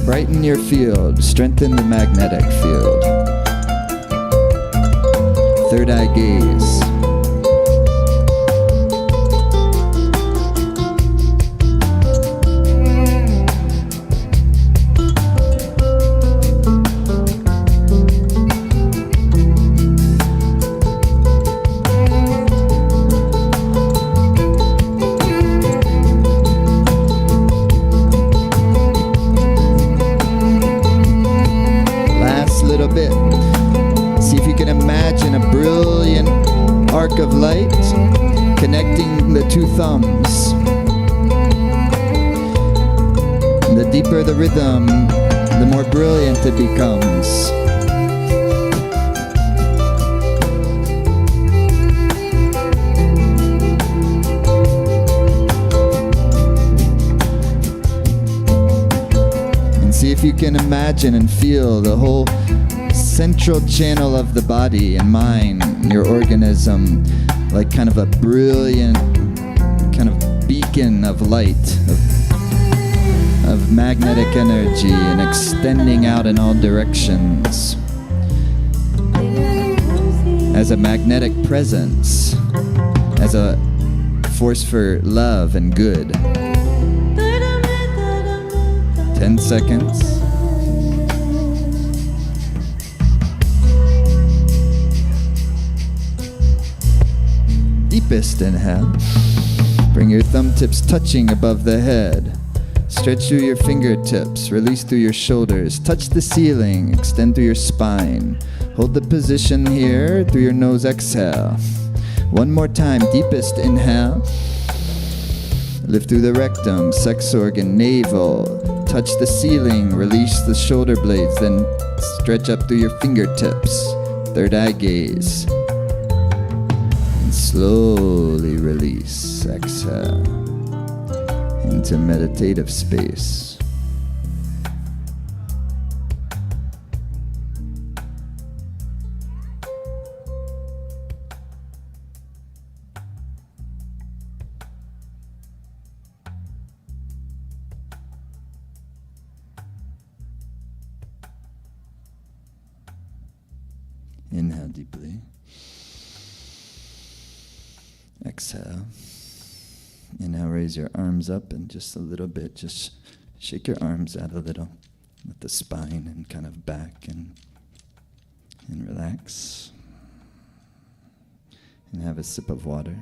Brighten your field, strengthen the magnetic field. Third eye gaze. spark of light connecting the two thumbs. The deeper the rhythm, the more brilliant it becomes. And see if you can imagine and feel the whole central channel of the body and mind, your organism, like kind of a brilliant kind of beacon of light, of magnetic energy, and extending out in all directions as a magnetic presence, as a force for love and good. 10 seconds. Deepest inhale. Bring your thumb tips touching above the head. Stretch through your fingertips, release through your shoulders, touch the ceiling, extend through your spine. Hold the position here, through your nose, exhale. One more time, deepest inhale. Lift through the rectum, sex organ, navel. Touch the ceiling, release the shoulder blades, then stretch up through your fingertips. Third eye gaze. And slowly release, exhale. Into meditative space. Inhale deeply. Exhale. And now raise your arms up and just a little bit, just shake your arms out a little with the spine and kind of back and relax. And have a sip of water.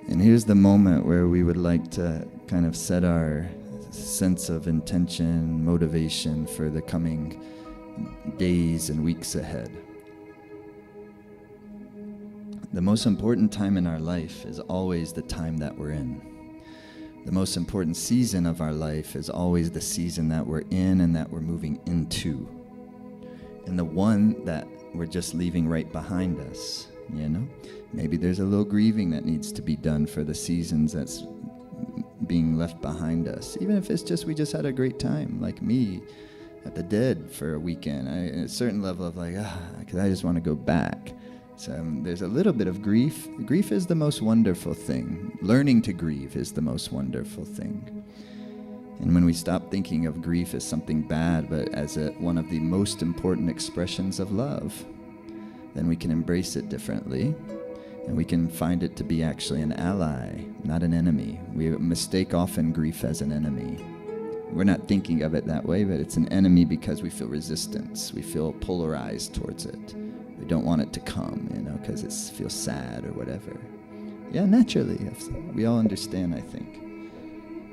And here's the moment where we would like to kind of set our sense of intention, motivation for the coming days and weeks ahead. The most important time in our life is always the time that we're in. The most important season of our life is always the season that we're in and that we're moving into. And the one that we're just leaving right behind us, you know? Maybe there's a little grieving that needs to be done for the seasons that's being left behind us. Even if it's just we just had a great time, like me at the Dead for a weekend. A certain level of like, because I just want to go back. So there's a little bit of grief. Grief is the most wonderful thing. Learning to grieve is the most wonderful thing. And when we stop thinking of grief as something bad, but as one of the most important expressions of love, then we can embrace it differently. And we can find it to be actually an ally, not an enemy. We mistake often grief as an enemy. We're not thinking of it that way, but it's an enemy because we feel resistance. We feel polarized towards it. We don't want it to come, because it feels sad or whatever. Yeah, naturally. We all understand, I think.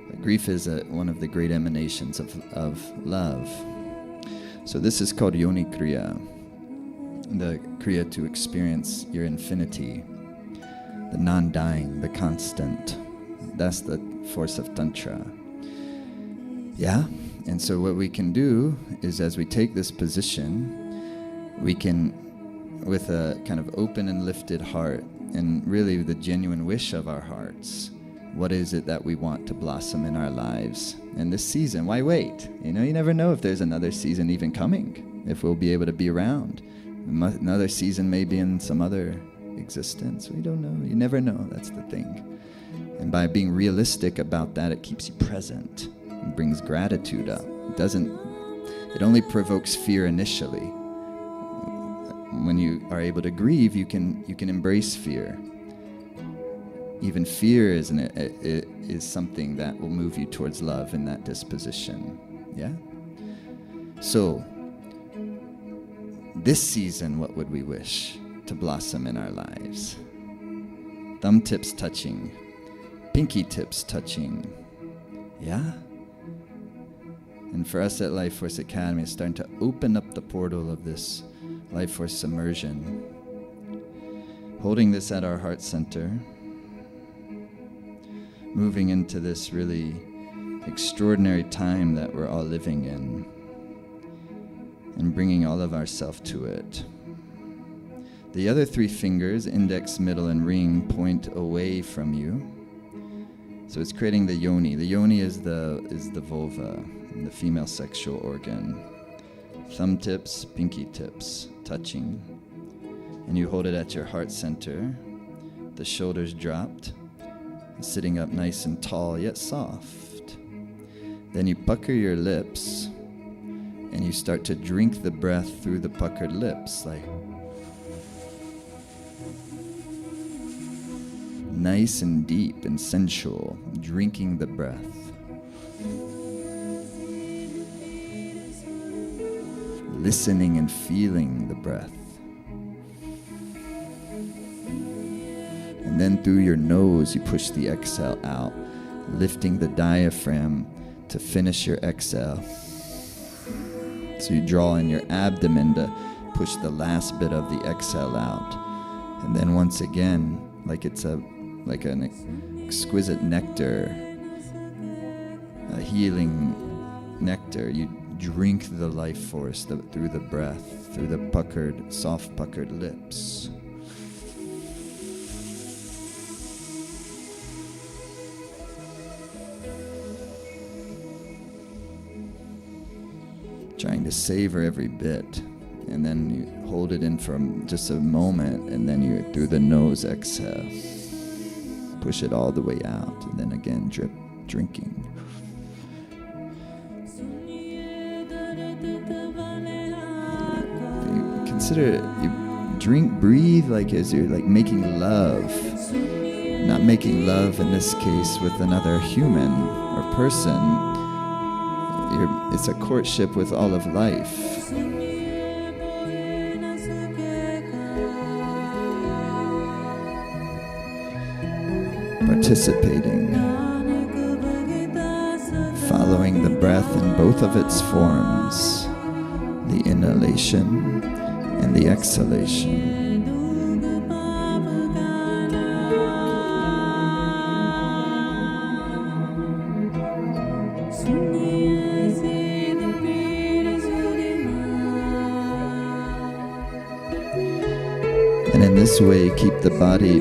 But grief is one of the great emanations of love. So this is called Yoni Kriya, the Kriya to experience your infinity, the non-dying, the constant. That's the force of Tantra. Yeah? And so what we can do is as we take this position, we can, with a kind of open and lifted heart, and really the genuine wish of our hearts, what is it that we want to blossom in our lives? And this season, why wait? You never know if there's another season even coming, if we'll be able to be around. Another season may be in some other existence. We don't know. You never know. That's the thing. And by being realistic about that, it keeps you present and brings gratitude up. It only provokes fear initially. When you are able to grieve, you can embrace fear. Even fear is something that will move you towards love in that disposition. Yeah? So, this season, what would we wish to blossom in our lives? Thumb tips touching, pinky tips touching. Yeah? And for us at Life Force Academy, it's starting to open up the portal of this life force immersion. Holding this at our heart center, moving into this really extraordinary time that we're all living in, and bringing all of ourself to it. The other three fingers, index, middle, and ring, point away from you. So it's creating the yoni. The yoni is the vulva, the female sexual organ. Thumb tips, pinky tips, touching. And you hold it at your heart center. The shoulders dropped, sitting up nice and tall, yet soft. Then you pucker your lips, and you start to drink the breath through the puckered lips, like nice and deep and sensual, drinking the breath. Listening and feeling the breath. And then through your nose, you push the exhale out, lifting the diaphragm to finish your exhale. So you draw in your abdomen to push the last bit of the exhale out. And then once again, like an exquisite nectar, a healing nectar, you drink the life force through the breath, through the puckered, soft puckered lips. Trying to savor every bit, and then you hold it in for just a moment, and then you, through the nose, exhale. Push it all the way out, and then again, drinking. You consider, you breathe like as you're like making love. Not making love in this case with another human or person. It's a courtship with all of life. Participating, following the breath in both of its forms, the inhalation and the exhalation. And in this way, keep the body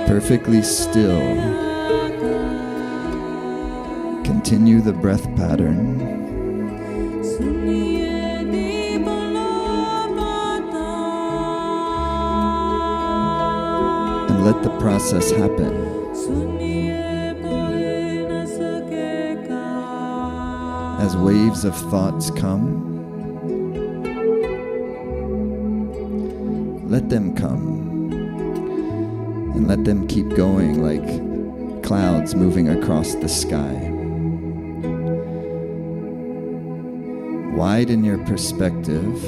perfectly still. Continue the breath pattern. And let the process happen. As waves of thoughts come, let them come. And let them keep going like clouds moving across the sky. Widen your perspective,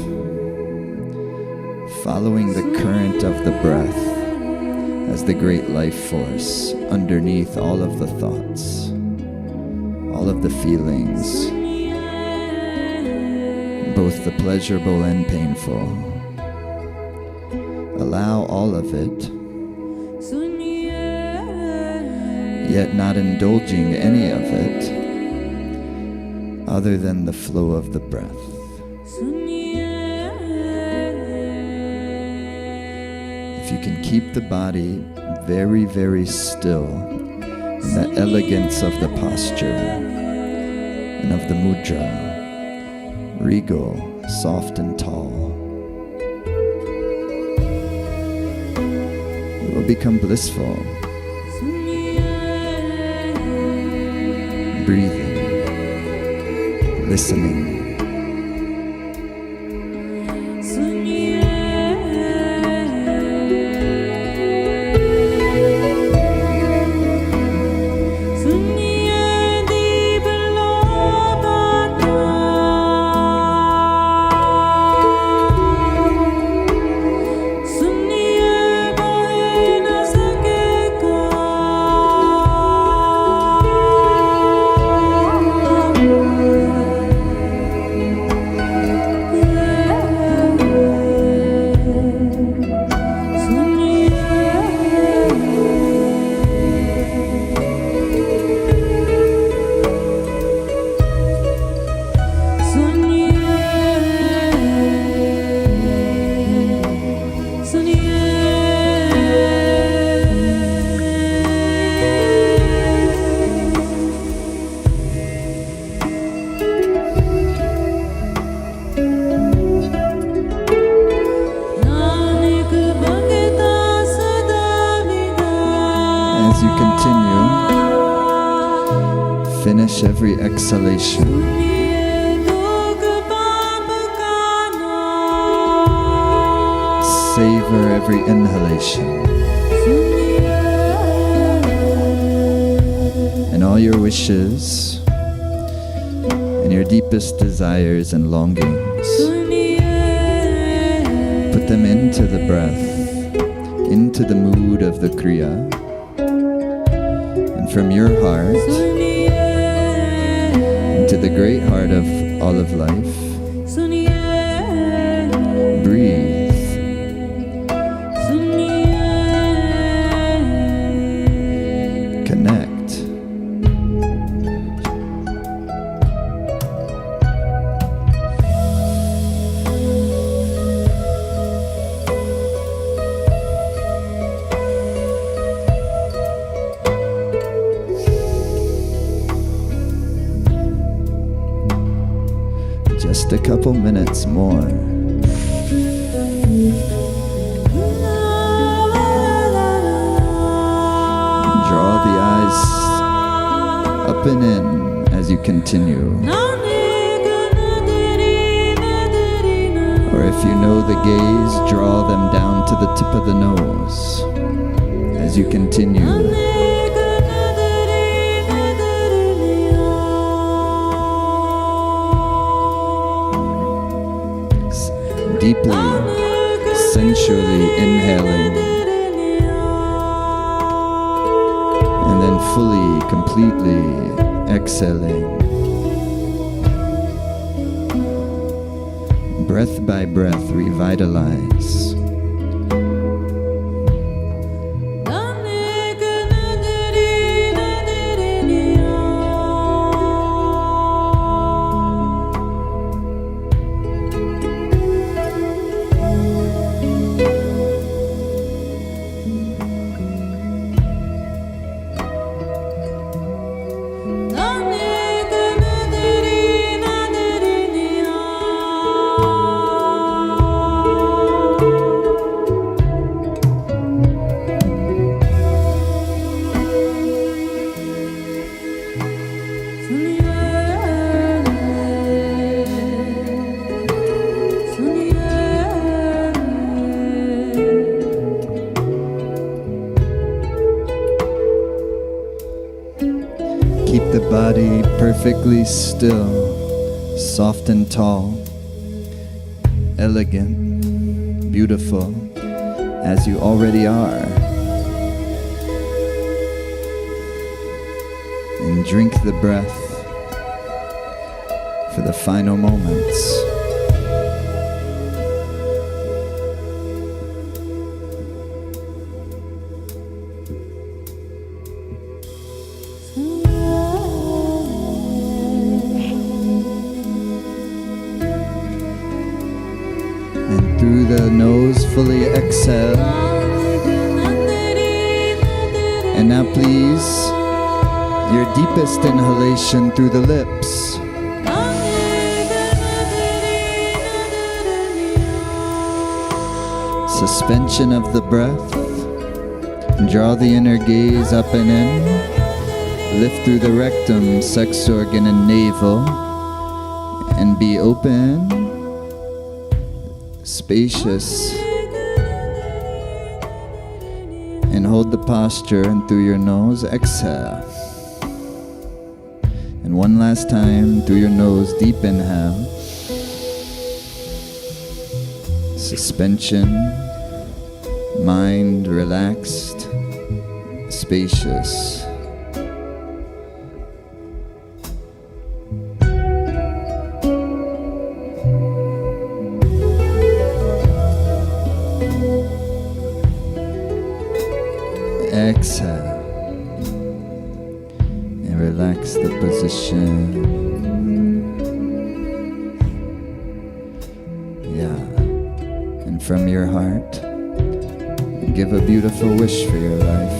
following the current of the breath as the great life force underneath all of the thoughts, all of the feelings, both the pleasurable and painful. Allow all of it, yet not indulging any of it other than the flow of the breath. If you can keep the body very, very still in the elegance of the posture and of the mudra, regal, soft and tall, it will become blissful. Breathing, listening. Relish every exhalation. Savor every inhalation. And all your wishes and your deepest desires and longings, put them into the breath, into the mood of the Kriya. And from your heart into the great heart of all of life, breathe. Connect. Just a couple minutes more. Draw the eyes up and in as you continue. Or if you know the gaze, draw them down to the tip of the nose as you continue. Deeply, sensually inhaling, and then fully, completely exhaling. Breath by breath, revitalize. Keep the body perfectly still, soft and tall, elegant, beautiful, as you already are. And drink the breath for the final moments. And through the nose, fully exhale. And now please, your deepest inhalation through the lips. Suspension of the breath. Draw the inner gaze up and in. Lift through the rectum, sex organ, and navel. And be open, spacious. And hold the posture, and through your nose, exhale. And one last time, through your nose, deep inhale. Suspension, mind relaxed, spacious. Exhale and relax the position. Yeah. And from your heart, give a beautiful wish for your life.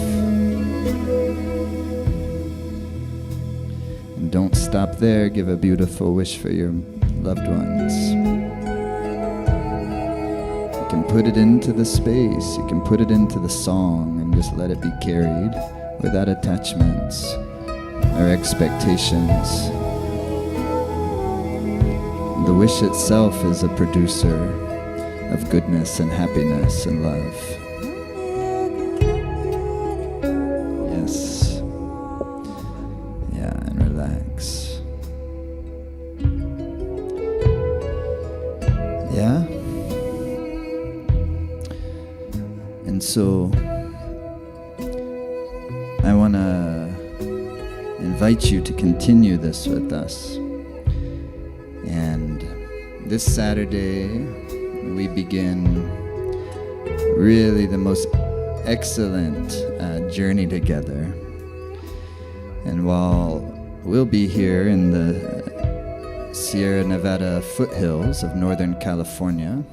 And don't stop there, give a beautiful wish for your loved ones. You can put it into the space, you can put it into the song, and just let it be carried without attachments, our expectations. The wish itself is a producer of goodness and happiness and love. Yes. Yeah, and relax. Yeah? And so, I want to invite you to continue this with us. And this Saturday, we begin really the most excellent journey together. And while we'll be here in the Sierra Nevada foothills of Northern California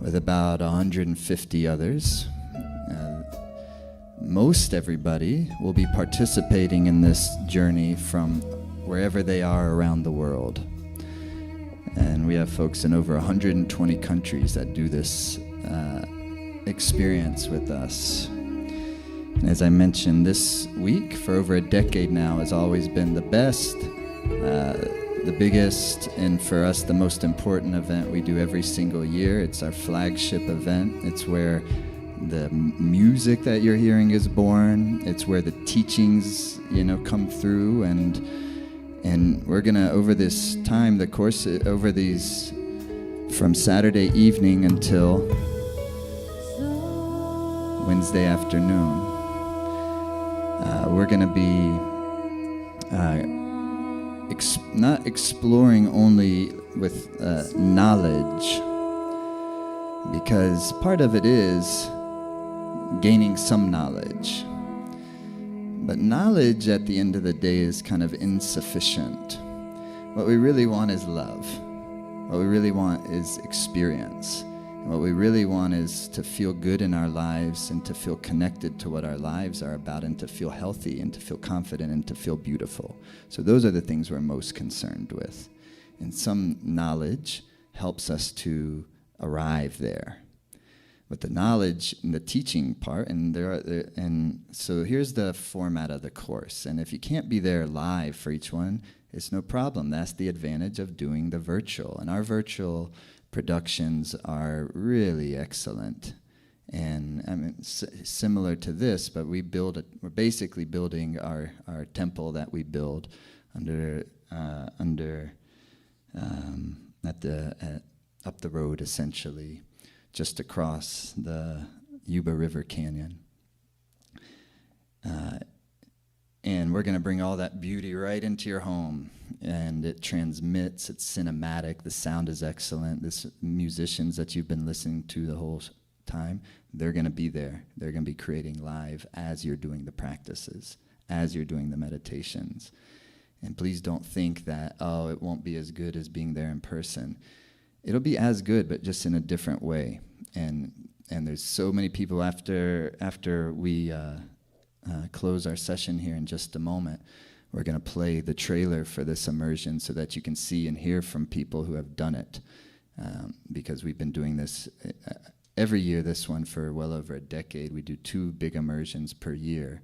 with about 150 others, most everybody will be participating in this journey from wherever they are around the world. And we have folks in over 120 countries that do this experience with us. And as I mentioned, this week, for over a decade now, has always been the best, the biggest, and for us, the most important event we do every single year. It's our flagship event. It's where the music that you're hearing is born. It's where the teachings, come through, and we're gonna, over this time, the course, over these, from Saturday evening until Wednesday afternoon, we're gonna be not exploring only with knowledge, because part of it is gaining some knowledge. But knowledge at the end of the day is kind of insufficient. What we really want is love. What we really want is experience. And what we really want is to feel good in our lives and to feel connected to what our lives are about and to feel healthy and to feel confident and to feel beautiful. So those are the things we're most concerned with. And some knowledge helps us to arrive there. But the knowledge and the teaching part, and so here's the format of the course. And if you can't be there live for each one, it's no problem. That's the advantage of doing the virtual. And our virtual productions are really excellent. And I mean, similar to this, but we're basically building our temple that we build up the road, essentially, just across the Yuba River Canyon. And we're going to bring all that beauty right into your home. And it transmits, it's cinematic, the sound is excellent. The musicians that you've been listening to the whole time, they're going to be there. They're going to be creating live as you're doing the practices, as you're doing the meditations. And please don't think that, it won't be as good as being there in person. It'll be as good, but just in a different way. And there's so many people after we close our session here in just a moment. We're going to play the trailer for this immersion so that you can see and hear from people who have done it. Because we've been doing this every year, this one for well over a decade. We do 2 big immersions per year.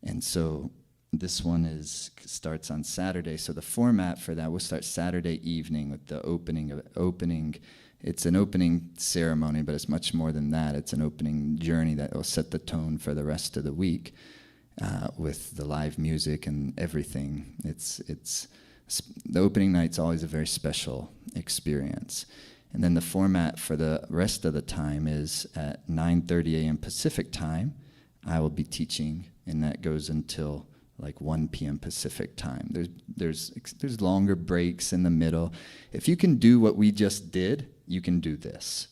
And so this one starts on Saturday. So the format for that, we'll start Saturday evening with the opening. It's an opening ceremony, but it's much more than that. It's an opening journey that will set the tone for the rest of the week with the live music and everything. It's the opening night's always a very special experience. And then the format for the rest of the time is at 9:30 a.m. Pacific time. I will be teaching, and that goes until like 1 p.m. Pacific time. There's longer breaks in the middle. If you can do what we just did, you can do this.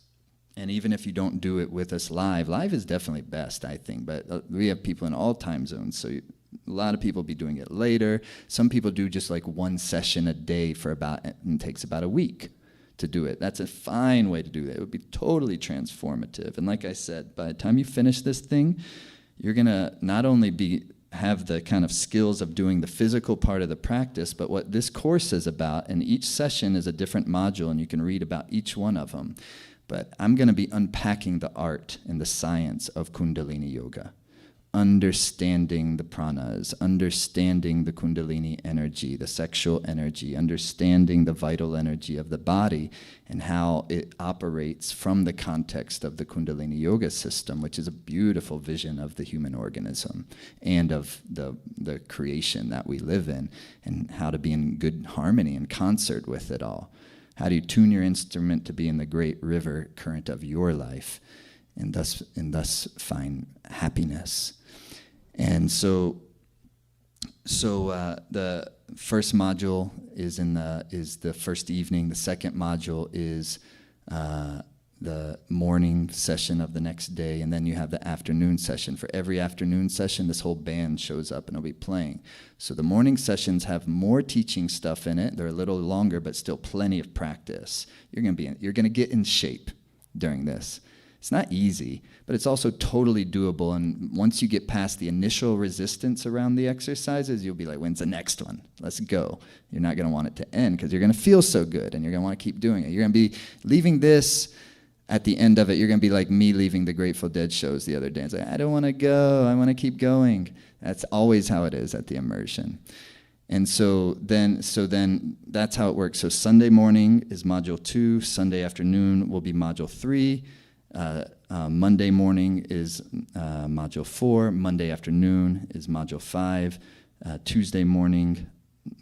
And even if you don't do it with us live is definitely best, I think. But we have people in all time zones, so a lot of people be doing it later. Some people do just like 1 session a day and it takes about a week to do it. That's a fine way to do that. It would be totally transformative. And like I said, by the time you finish this thing, you're gonna not only have the kind of skills of doing the physical part of the practice, but what this course is about, and each session is a different module, and you can read about each one of them. But I'm going to be unpacking the art and the science of Kundalini Yoga understanding the pranas, understanding the kundalini energy, the sexual energy, understanding the vital energy of the body and how it operates from the context of the kundalini yoga system, which is a beautiful vision of the human organism and of the creation that we live in, and how to be in good harmony and concert with it all. How do you tune your instrument to be in the great river current of your life, and thus find happiness? And so the first module is the first evening. The second module is the morning session of the next day, and then you have the afternoon session. For every afternoon session, this whole band shows up and it'll be playing. So the morning sessions have more teaching stuff in it. They're a little longer, but still plenty of practice. You're gonna get in shape during this. It's not easy, but it's also totally doable. And once you get past the initial resistance around the exercises, you'll be like, when's the next one? Let's go. You're not going to want it to end because you're going to feel so good and you're going to want to keep doing it. You're going to be leaving this at the end of it. You're going to be like me leaving the Grateful Dead shows the other day. It's like, I don't want to go. I want to keep going. That's always how it is at the immersion. And so then that's how it works. So Sunday morning is module 2. Sunday afternoon will be module 3. Monday morning is module 4. Monday afternoon is module 5. Tuesday morning,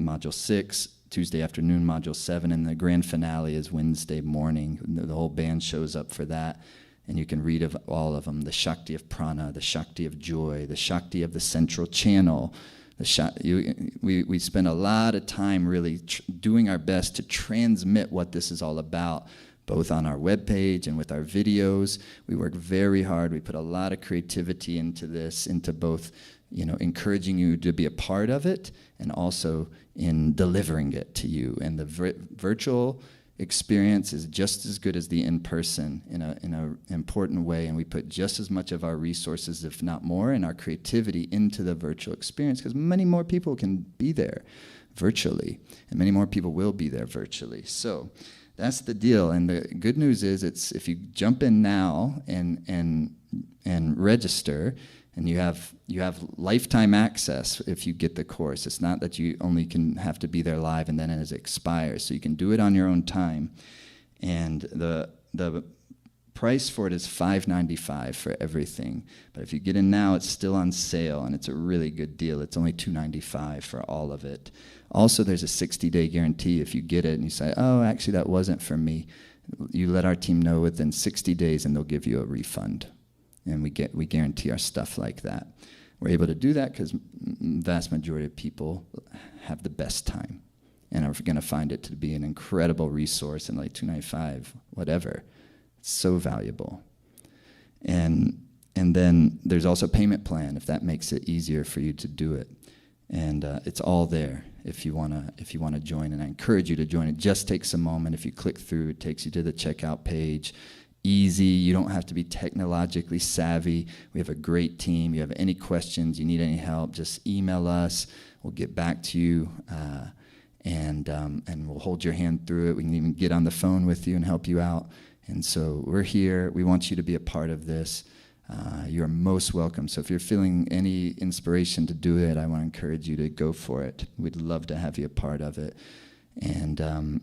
module 6. Tuesday afternoon, module 7. And the grand finale is Wednesday morning. The whole band shows up for that. And you can read of all of them. The Shakti of Prana, the Shakti of Joy, the Shakti of the Central Channel. We spend a lot of time really doing our best to transmit what this is all about, both on our webpage and with our videos. We work very hard. We put a lot of creativity into this, into both, encouraging you to be a part of it and also in delivering it to you. And the virtual experience is just as good as the in-person in an important way. And we put just as much of our resources, if not more, and our creativity into the virtual experience because many more people can be there virtually and many more people will be there virtually. So that's the deal, and the good news is if you jump in now and register, and you have lifetime access if you get the course. It's not that you only can have to be there live and then it expires, so you can do it on your own time. And the price for it is $595 for everything, but if you get in now, it's still on sale, and it's a really good deal. It's only $295 for all of it. Also, there's a 60-day guarantee. If you get it and you say, oh, actually, that wasn't for me, you let our team know within 60 days and they'll give you a refund. And we guarantee our stuff like that. We're able to do that because vast majority of people have the best time and are going to find it to be an incredible resource, and like $295, whatever. It's so valuable. And then there's also a payment plan if that makes it easier for you to do it. And it's all there if you wanna join, and I encourage you to join. It just takes a moment. If you click through, it takes you to the checkout page. Easy. You don't have to be technologically savvy. We have a great team. You have any questions, you need any help, just email us. We'll get back to you, and we'll hold your hand through it. We can even get on the phone with you and help you out. And so we're here. We want you to be a part of this. You're most welcome. So if you're feeling any inspiration to do it, I want to encourage you to go for it. We'd love to have you a part of it. And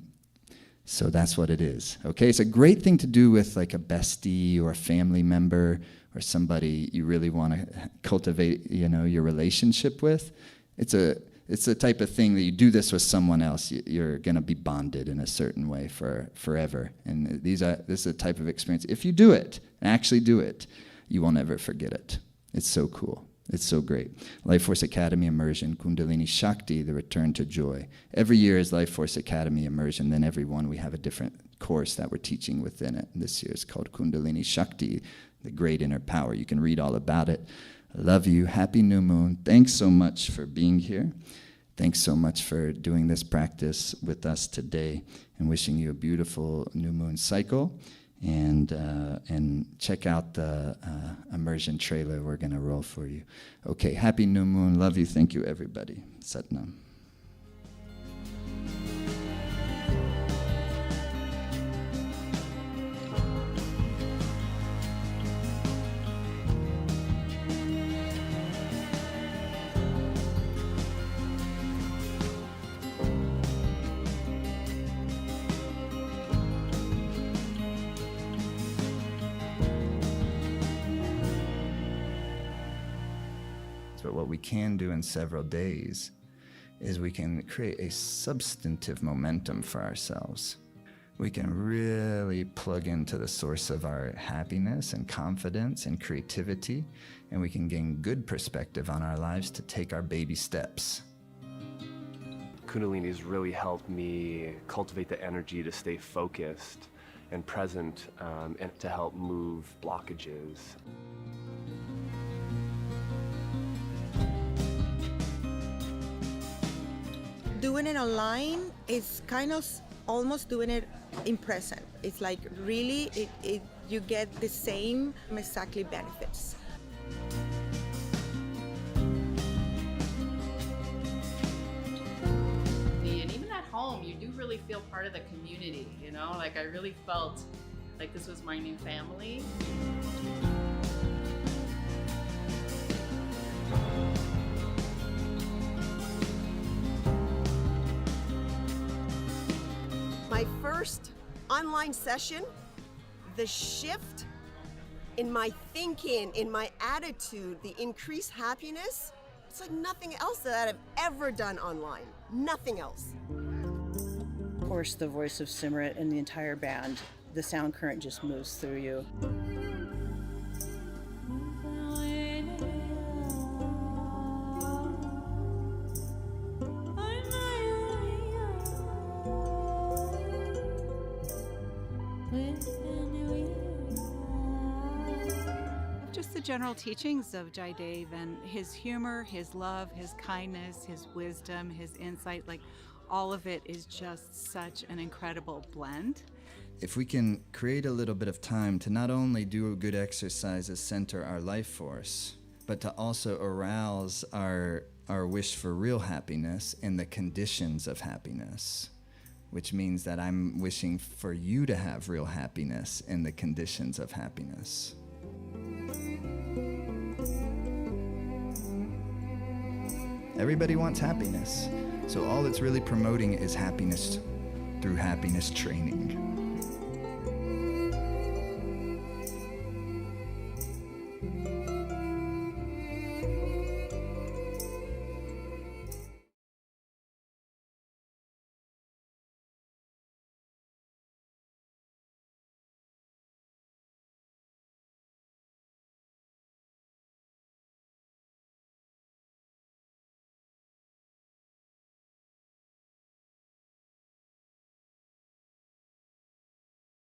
so that's what it is. Okay, it's a great thing to do with like a bestie or a family member or somebody you really want to cultivate, your relationship with. It's the type of thing that you do this with someone else, you're going to be bonded in a certain way for forever. And this is a type of experience. If you do it, and actually do it, you will never forget it. It's so cool. It's so great. Life Force Academy Immersion, Kundalini Shakti, the Return to Joy. Every year is Life Force Academy Immersion. Then every one we have a different course that we're teaching within it. And this year is called Kundalini Shakti, the Great Inner Power. You can read all about it. I love you. Happy New Moon. Thanks so much for being here. Thanks so much for doing this practice with us today, and wishing you a beautiful new moon cycle. And check out the immersion trailer we're going to roll for you. Okay, happy new moon. Love you. Thank you, everybody. Satnam. what we can do in several days is we can create a substantive momentum for ourselves. We can really plug into the source of our happiness and confidence and creativity, and we can gain good perspective on our lives to take our baby steps. Kundalini has really helped me cultivate the energy to stay focused and present, and to help move blockages. Doing it online is kind of almost doing it in present. It's like really, you get the same exactly benefits. And even at home, you do really feel part of the community, you know? Like I really felt like this was my new family. My first online session, the shift in my thinking, in my attitude, the increased happiness, it's like nothing else that I've ever done online. Nothing else. Of course, the voice of Simrit and the entire band, the sound current just moves through you. Just the general teachings of Jaidev and his humor, his love, his kindness, his wisdom, his insight, like all of it is just such an incredible blend. If we can create a little bit of time to not only do good exercises, center our life force, but to also arouse our wish for real happiness and the conditions of happiness, which means that I'm wishing for you to have real happiness and the conditions of happiness. Everybody wants happiness, so all it's really promoting is happiness through happiness training.